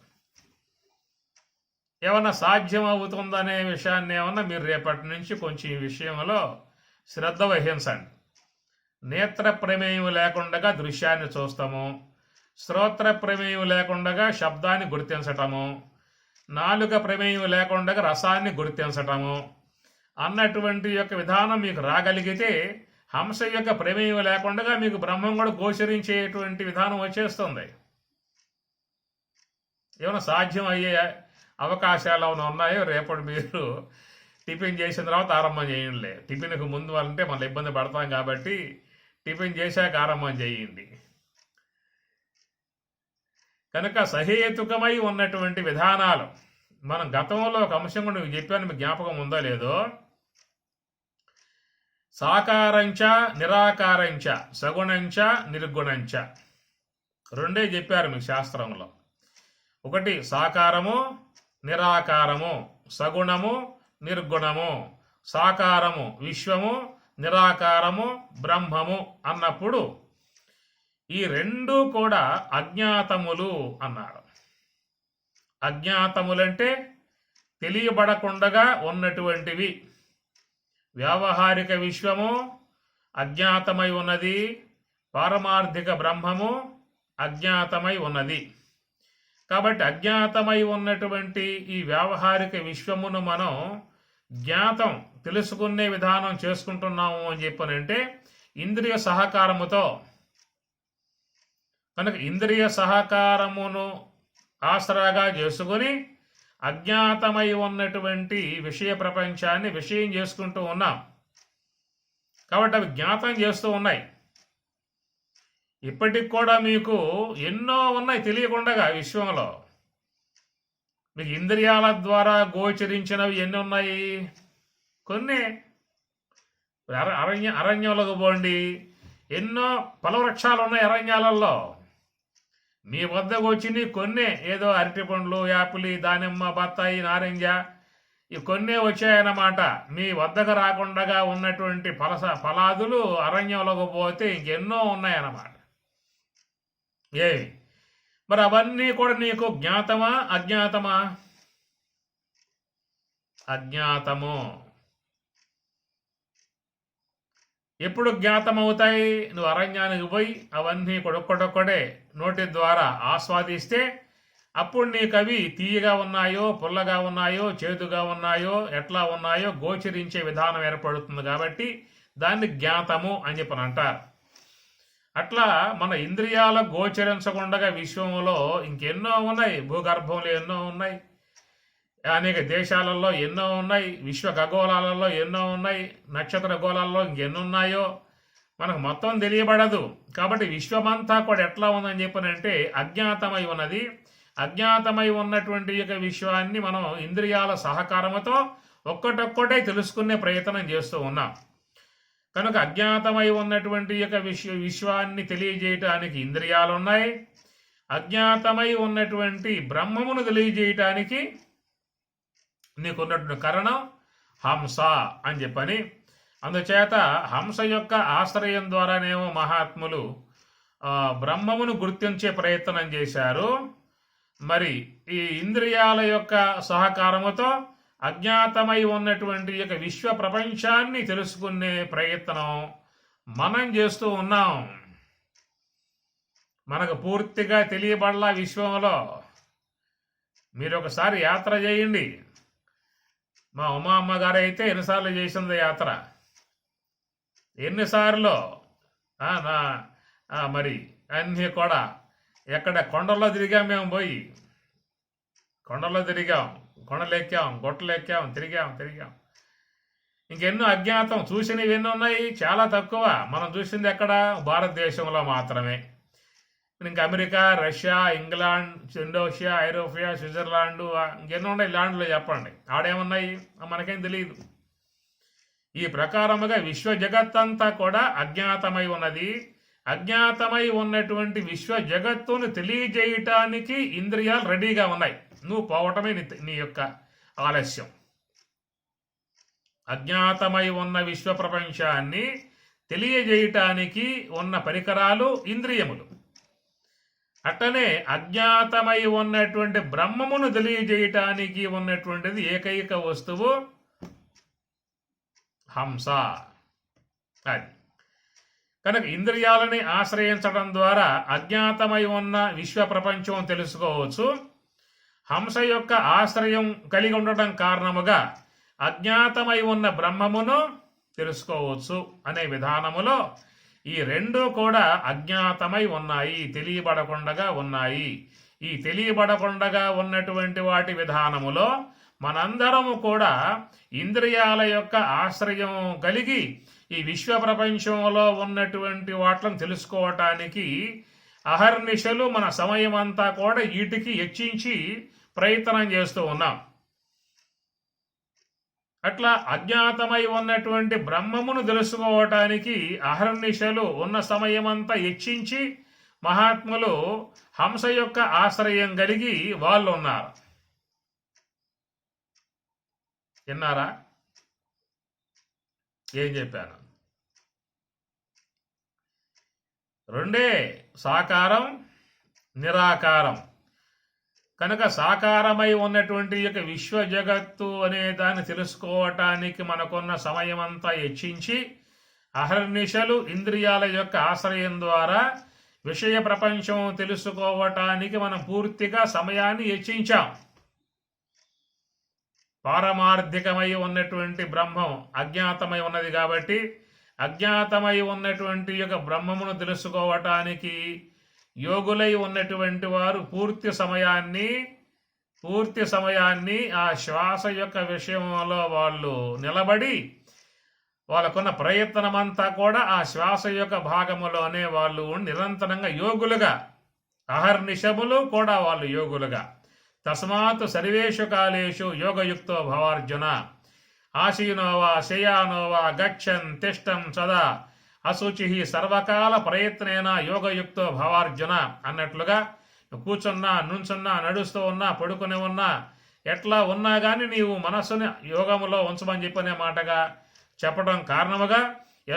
ఏమన్నా సాధ్యం అవుతుందనే విషయాన్ని ఏమన్నా మీరు రేపటి నుంచి కొంచెం ఈ విషయంలో శ్రద్ధ వహించండి. నేత్ర ప్రమేయం లేకుండా దృశ్యాన్ని చూస్తాము, శ్రోత్ర ప్రమేయం లేకుండా శబ్దాన్ని గుర్తించటము, నాలుక ప్రమేయం లేకుండా రసాన్ని గుర్తించటము అన్నటువంటి యొక్క విధానం మీకు రాగలిగితే, హంస యొక్క ప్రమేయం లేకుండా మీకు బ్రహ్మం కూడా గోచరించేటువంటి విధానం వచ్చేస్తుంది. ఏమైనా సాధ్యం అయ్యే అవకాశాలు ఏమైనా ఉన్నాయో రేపటి మీరు టిఫిన్ చేసిన తర్వాత ఆరంభం చేయండి. టిఫిన్కు ముందు అంటే మళ్ళీ ఇబ్బంది పడతాం కాబట్టి టిఫిన్ చేశాక ఆరంభం చేయండి. కనుక సహేతుకమై ఉన్నటువంటి విధానాలు మనం గతంలో ఒక అంశం కూడా మీకు చెప్పాను, మీకు జ్ఞాపకం ఉందో లేదో. సాకారంచ నిరాకారంచ సగుణంచ నిర్గుణంచ రెండే చెప్పారు మీకు శాస్త్రంలో. ఒకటి సాకారము నిరాకారము, సగుణము నిర్గుణము. సాకారము విశ్వము, నిరాకారము బ్రహ్మము అన్నప్పుడు ఈ రెండూ కూడా అజ్ఞాతములు అన్నారు. అజ్ఞాతములంటే తెలియబడకుండా ఉన్నటువంటివి. వ్యావహారిక విశ్వము అజ్ఞాతమై ఉన్నది, పారమార్థిక బ్రహ్మము అజ్ఞాతమై ఉన్నది. కాబట్టి అజ్ఞాతమై ఉన్నటువంటి ఈ వ్యావహారిక విశ్వమును మనం జ్ఞాతం తెలుసుకునే విధానం చేసుకుంటున్నాము అని చెప్పనంటే ఇంద్రియ సహకారముతో. కనుక ఇంద్రియ సహకారమును ఆసరాగా చేసుకుని అజ్ఞాతమై ఉన్నటువంటి విషయ ప్రపంచాన్ని విషయం చేసుకుంటూ ఉన్నాం. కాబట్టి అవి జ్ఞాతం చేస్తూ ఉన్నాయి. ఇప్పటికి కూడా మీకు ఎన్నో ఉన్నాయి తెలియకుండా విశ్వంలో. మీకు ఇంద్రియాల ద్వారా గోచరించినవి ఎన్ని ఉన్నాయి? కొన్ని. అరణ్యంలోకి పోండి, ఎన్నో ఫలవృక్షాలు ఉన్నాయి అరణ్యాలలో. మీ వద్దకు వచ్చింది కొన్ని, ఏదో అరటి పండ్లు, యాపిల్, దానిమ్మ, బత్తాయి, నారింజ ఇవి కొన్నే వచ్చాయన్నమాట. మీ వద్దకు రాకుండా ఉన్నటువంటి ఫలాదులు అరణ్యంలోకి పోతే ఇంకెన్నో ఉన్నాయన్నమాట. ఏవి మరి అవన్నీ కూడా నీకు జ్ఞాతమా అజ్ఞాతమా? అజ్ఞాతము. ఎప్పుడు జ్ఞాతమవుతాయి? నువ్వు అరణ్యానికి పోయి అవన్నీ ఒక్కొక్కడే నోటి ద్వారా ఆస్వాదిస్తే అప్పుడు నీకు అవి తీయగా ఉన్నాయో, పుల్లగా ఉన్నాయో, చేదుగా ఉన్నాయో, ఎట్లా ఉన్నాయో గోచరించే విధానం ఏర్పడుతుంది. కాబట్టి దాన్ని జ్ఞాతము అని చెప్పని అంటారు. అట్లా మన ఇంద్రియాల గోచరించకుండా విశ్వంలో ఇంకెన్నో ఉన్నాయి. భూగర్భంలో ఎన్నో ఉన్నాయి, అనేక దేశాలలో ఎన్నో ఉన్నాయి, విశ్వ ఖగోళాలలో ఎన్నో ఉన్నాయి, నక్షత్ర గోళాలలో ఇంకెన్నున్నాయో మనకు మొత్తం తెలియబడదు. కాబట్టి విశ్వమంతా కూడా ఎట్లా ఉందని చెప్పనంటే అజ్ఞాతమై ఉన్నది. అజ్ఞాతమై ఉన్నటువంటి యొక్క విశ్వాన్ని మనం ఇంద్రియాల సహకారముతో ఒక్కటొక్కటే తెలుసుకునే ప్రయత్నం చేస్తూ ఉన్నాం. కనుక అజ్ఞాతమై ఉన్నటువంటి యొక్క విశ్వాన్ని తెలియజేయటానికి ఇంద్రియాలు ఉన్నాయి. అజ్ఞాతమై ఉన్నటువంటి బ్రహ్మమును తెలియజేయటానికి నీకున్నటువంటి కరణం హంస అని చెప్పని. అందుచేత హంస యొక్క ఆశ్రయం ద్వారానేమో మహాత్ములు బ్రహ్మమును గుర్తించే ప్రయత్నం చేశారు. మరి ఈ ఇంద్రియాల యొక్క సహకారముతో అజ్ఞాతమై ఉన్నటువంటి యొక్క విశ్వ ప్రపంచాన్ని తెలుసుకునే ప్రయత్నం మనం చేస్తూ ఉన్నాం. మనకు పూర్తిగా తెలియబడలా విశ్వంలో. మీరు ఒకసారి యాత్ర చేయండి. మా ఉమా అమ్మగారు అయితే ఎన్నిసార్లు చేసింది యాత్ర, ఎన్నిసార్లు మరి అన్నీ కూడా ఎక్కడ కొండల్లో తిరిగాం, మేము పోయి కొండల్లో తిరిగాం, కొండలు ఎక్కాం, గొట్టలు ఎక్కాం, తిరిగాం. ఇంకెన్నో అజ్ఞాతం చూసినవి ఎన్ని ఉన్నాయి, చాలా తక్కువ. మనం చూసింది ఎక్కడ, భారతదేశంలో మాత్రమే. ఇంకా అమెరికా, రష్యా, ఇంగ్లాండ్, ఇండోనేషియా, ఐరోపియా, స్విట్జర్లాండ్, ఇంకెన్నో ఉన్నాయి ల్యాండ్లో చెప్పండి, ఆడేమున్నాయి మనకేం తెలియదు. ఈ ప్రకారముగా విశ్వ జగత్తంతా కూడా అజ్ఞాతమై ఉన్నది. అజ్ఞాతమై ఉన్నటువంటి విశ్వ జగత్తును తెలియజేయటానికి ఇంద్రియాలు రెడీగా ఉన్నాయి. నువ్వు పోవటమే నీ యొక్క ఆలస్యం. అజ్ఞాతమై ఉన్న విశ్వ ప్రపంచాన్ని తెలియజేయటానికి ఉన్న పరికరాలు ఇంద్రియములు. అట్టనే అజ్ఞాతమై ఉన్నటువంటి బ్రహ్మమును తెలియజేయటానికి ఉన్నటువంటిది ఏకైక వస్తువు హంస. అది కనుక ఇంద్రియాలని ఆశ్రయించడం ద్వారా అజ్ఞాతమై ఉన్న విశ్వ ప్రపంచం తెలుసుకోవచ్చు. హంస యొక్క ఆశ్రయం కలిగి ఉండటం కారణముగా అజ్ఞాతమై ఉన్న బ్రహ్మమును తెలుసుకోవచ్చు అనే విధానములో ఈ రెండు కూడా అజ్ఞాతమై ఉన్నాయి, తెలియబడకుండగా ఉన్నాయి. ఈ తెలియబడకుండగా ఉన్నటువంటి వాటి విధానములో మనందరము కూడా ఇంద్రియాల యొక్క ఆశ్రయం కలిగి ఈ విశ్వ ప్రపంచంలో ఉన్నటువంటి వాటిని తెలుసుకోవటానికి అహర్నిశలు మన సమయం అంతా కూడా వీటికి హెచ్చించి ప్రయత్నం చేస్తూ ఉన్నాం. అట్లా అజ్ఞాతమై ఉన్నటువంటి బ్రహ్మమును తెలుసుకోవటానికి అహర్నిశలు ఉన్న సమయమంతా హెచ్చించి మహాత్ములు హంస యొక్క ఆశ్రయం కలిగి వాళ్ళు ఉన్నారు. విన్నారా ఏం చెప్పాను? రెండే, సాకారం, నిరాకారం. కనుక సాకారమై ఉన్నటువంటి యొక్క విశ్వ జగత్తు అనే దాన్ని తెలుసుకోవటానికి మనకున్న సమయమంతా హెచ్చించి అహర్నిశలు ఇంద్రియాల యొక్క ఆశ్రయం ద్వారా విషయ ప్రపంచం తెలుసుకోవటానికి మనం పూర్తిగా సమయాన్ని హెచ్చించాం. పారమార్థికమై ఉన్నటువంటి బ్రహ్మం అజ్ఞాతమై ఉన్నది కాబట్టి అజ్ఞాతమై ఉన్నటువంటి యొక్క బ్రహ్మమును తెలుసుకోవటానికి యోగులై ఉన్నటువంటి వారు పూర్తి సమయాన్ని ఆ శ్వాస యొక్క విషయంలో వాళ్ళు నిలబడి వాళ్ళకున్న ప్రయత్నమంతా కూడా ఆ శ్వాస యొక్క భాగములోనే వాళ్ళు నిరంతరంగా యోగులుగా, అహర్నిశములు కూడా వాళ్ళు యోగులుగా. తస్మాత్ సర్వేషు కాలేషు యోగయుక్తో భవార్జున, ఆసీనోవా శయానోవా గచ్చన్ తిష్టం సదా అశుచి సర్వకాల ప్రయత్నేన యోగయుక్తో భవార్జున అన్నట్లుగా కూర్చున్నా, నుంచున్నా, నడుస్తూ ఉన్నా, పడుకుని ఉన్నా, ఎట్లా ఉన్నా కానీ నీవు మనస్సుని యోగములో ఉంచమని చెప్పనే మాటగా చెప్పడం కారణముగా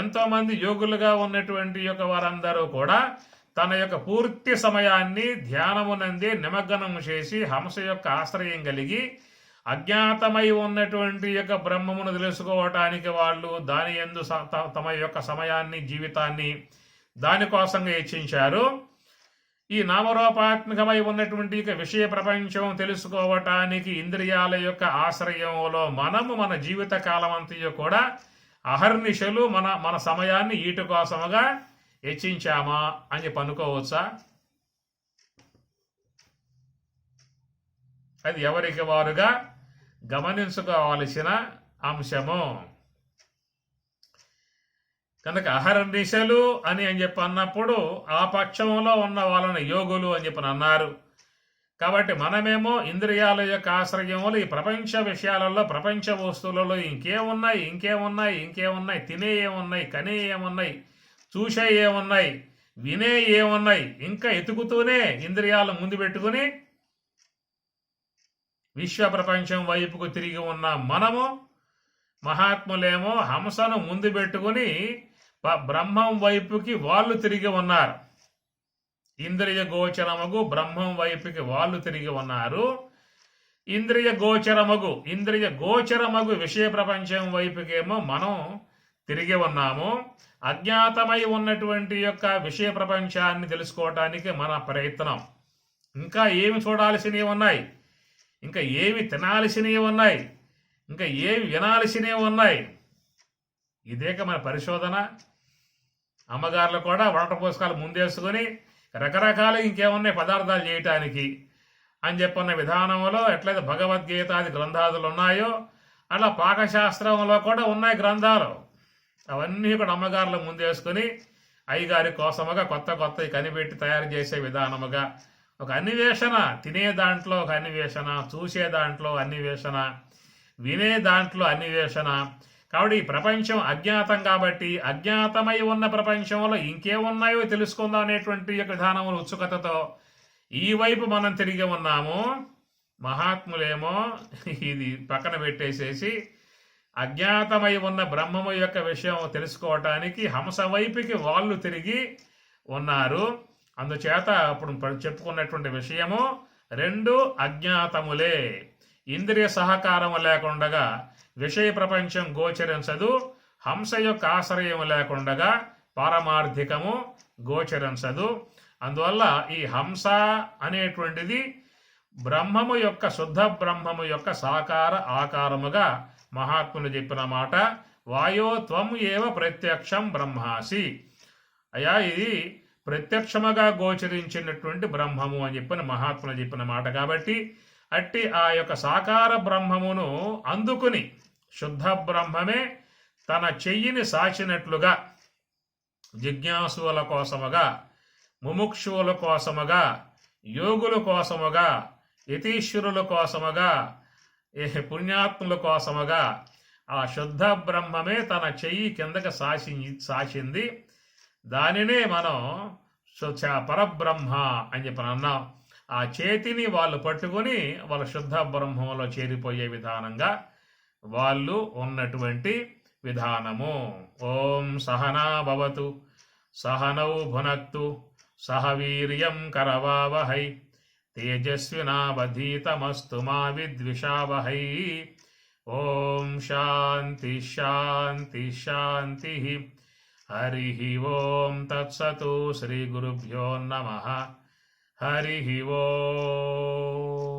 ఎంతోమంది యోగులుగా ఉన్నటువంటి యొక్క వారందరూ కూడా తన యొక్క పూర్తి సమయాన్ని ధ్యానమునందే నిమగ్నం చేసి హంస యొక్క ఆశ్రయం కలిగి అజ్ఞాతమై ఉన్నటువంటి యొక్క బ్రహ్మమును తెలుసుకోవటానికి వాళ్ళు దాని యందు తమ యొక్క సమయాన్ని, జీవితాన్ని దానికోసంగా హెచ్చించారు. ఈ నామరూపాత్మకమై ఉన్నటువంటి విషయ ప్రపంచం తెలుసుకోవటానికి ఇంద్రియాల యొక్క ఆశ్రయంలో మనము మన జీవిత కాలం అంతయు కూడా అహర్నిశలు మన సమయాన్ని ఈటి కోసముగా హెచ్చించామా అని చెప్పి అనుకోవచ్చా? అది ఎవరికి వారుగా గమనించుకోవాల్సిన అంశము. కనుక అహర్నిశలు అని చెప్పి అన్నప్పుడు ఆ పక్షంలో ఉన్న వాళ్ళని యోగులు అని చెప్పి అన్నారు. కాబట్టి మనమేమో ఇంద్రియాల యొక్క ఆశ్రయములు ఈ ప్రపంచ విషయాలలో, ప్రపంచ వస్తువులలో ఇంకేమున్నాయి, తినే ఏమున్నాయి, కనే ఏమున్నాయి, చూసే ఏమున్నాయి, వినే ఏమున్నాయి, ఇంకా ఎతుకుతూనే ఇంద్రియాలు ముందు పెట్టుకుని విశ్వ ప్రపంచం వైపుకు తిరిగి ఉన్న మనము, మహాత్ములేమో హంసను ముందు పెట్టుకుని బ్రహ్మం వైపుకి వాళ్ళు తిరిగి ఉన్నారు. ఇంద్రియ గోచరమగు బ్రహ్మం వైపుకి వాళ్ళు తిరిగి ఉన్నారు. ఇంద్రియ గోచరమగు విషయ ప్రపంచం వైపుకేమో మనం తిరిగి ఉన్నాము. అజ్ఞాతమై ఉన్నటువంటి యొక్క విషయ ప్రపంచాన్ని తెలుసుకోవటానికి మన ప్రయత్నం. ఇంకా ఏమి చూడాల్సినవి ఉన్నాయి, ఇంకా ఏవి తినాల్సినవి ఉన్నాయి, ఇంకా ఏవి వినాల్సినవి ఉన్నాయి. ఇదేక మన పరిశోధన. అమ్మగారులు కూడా వంట పుస్తకాలు ముందేసుకొని రకరకాలు ఇంకేమున్నాయి పదార్థాలు చేయటానికి అని చెప్పన్న విధానంలో ఎట్లయితే భగవద్గీతాది గ్రంథాదులు ఉన్నాయో అలా పాకశాస్త్రంలో కూడా ఉన్నాయి గ్రంథాలు. అవన్నీ కూడా అమ్మగారులు ముందేసుకొని అయ్యగారి కోసముగా కొత్త కొత్తవి కనిపెట్టి తయారు చేసే విధానముగా ఒక అన్వేషణ, తినే దాంట్లో ఒక అన్వేషణ, చూసే దాంట్లో అన్వేషణ, వినే దాంట్లో అన్వేషణ. కాబట్టి ఈ ప్రపంచం అజ్ఞాతం కాబట్టి అజ్ఞాతమై ఉన్న ప్రపంచంలో ఇంకేమున్నాయో తెలుసుకుందాం అనేటువంటి విధానములు ఉత్సుకతతో ఈ వైపు మనం తిరిగి ఉన్నాము. మహాత్ములేమో ఇది పక్కన పెట్టేసేసి అజ్ఞాతమై ఉన్న బ్రహ్మము యొక్క విషయం తెలుసుకోవటానికి హంస వైపుకి వాళ్ళు తిరిగి ఉన్నారు. అందుచేత ఇప్పుడు చెప్పుకున్నటువంటి విషయము రెండు అజ్ఞాతములే. ఇంద్రియ సహకారము లేకుండగా విషయ ప్రపంచం గోచరించదు, హంస యొక్క ఆశ్రయం లేకుండగా పారమార్థికము గోచరించదు. అందువల్ల ఈ హంస అనేటువంటిది బ్రహ్మము యొక్క శుద్ధ బ్రహ్మము యొక్క సాకార ఆకారముగా మహాత్ములు చెప్పిన మాట. వాయో త్వం ఏవ ప్రత్యక్షం బ్రహ్మాసి. అయా ఇది ప్రత్యక్షముగా గోచరించినటువంటి బ్రహ్మము అని చెప్పిన మహాత్ములు చెప్పిన మాట. కాబట్టి అట్టి ఆ యొక్క సాకార బ్రహ్మమును అందుకుని శుద్ధ బ్రహ్మమే తన చెయ్యిని సాచినట్లుగా జిజ్ఞాసుల కోసముగా, ముముక్షువుల కోసముగా, యోగుల కోసముగా, యతీశ్వరుల కోసముగా, పుణ్యాత్ముల కోసముగా ఆ శుద్ధ బ్రహ్మమే తన చెయ్యి కిందకి సాచింది. దానినే మనం పరబ్రహ్మ అని చెప్పి అన్నాం. ఆ చేతిని వాళ్ళు పట్టుకుని వాళ్ళ శుద్ధ బ్రహ్మంలో చేరిపోయే విధానంగా వాళ్ళు ఉన్నటువంటి విధానము. ఓం సహనా భవతు సహనౌ భునక్తు సహ వీర్యం కరవావహై తేజస్వినావధీతమస్తు మా విద్విషావహై. ఓం శాంతి శాంతి శాంతి. హరి ఓం తత్సతు. శ్రీ గురుభ్యో నమః. హరి ఓం.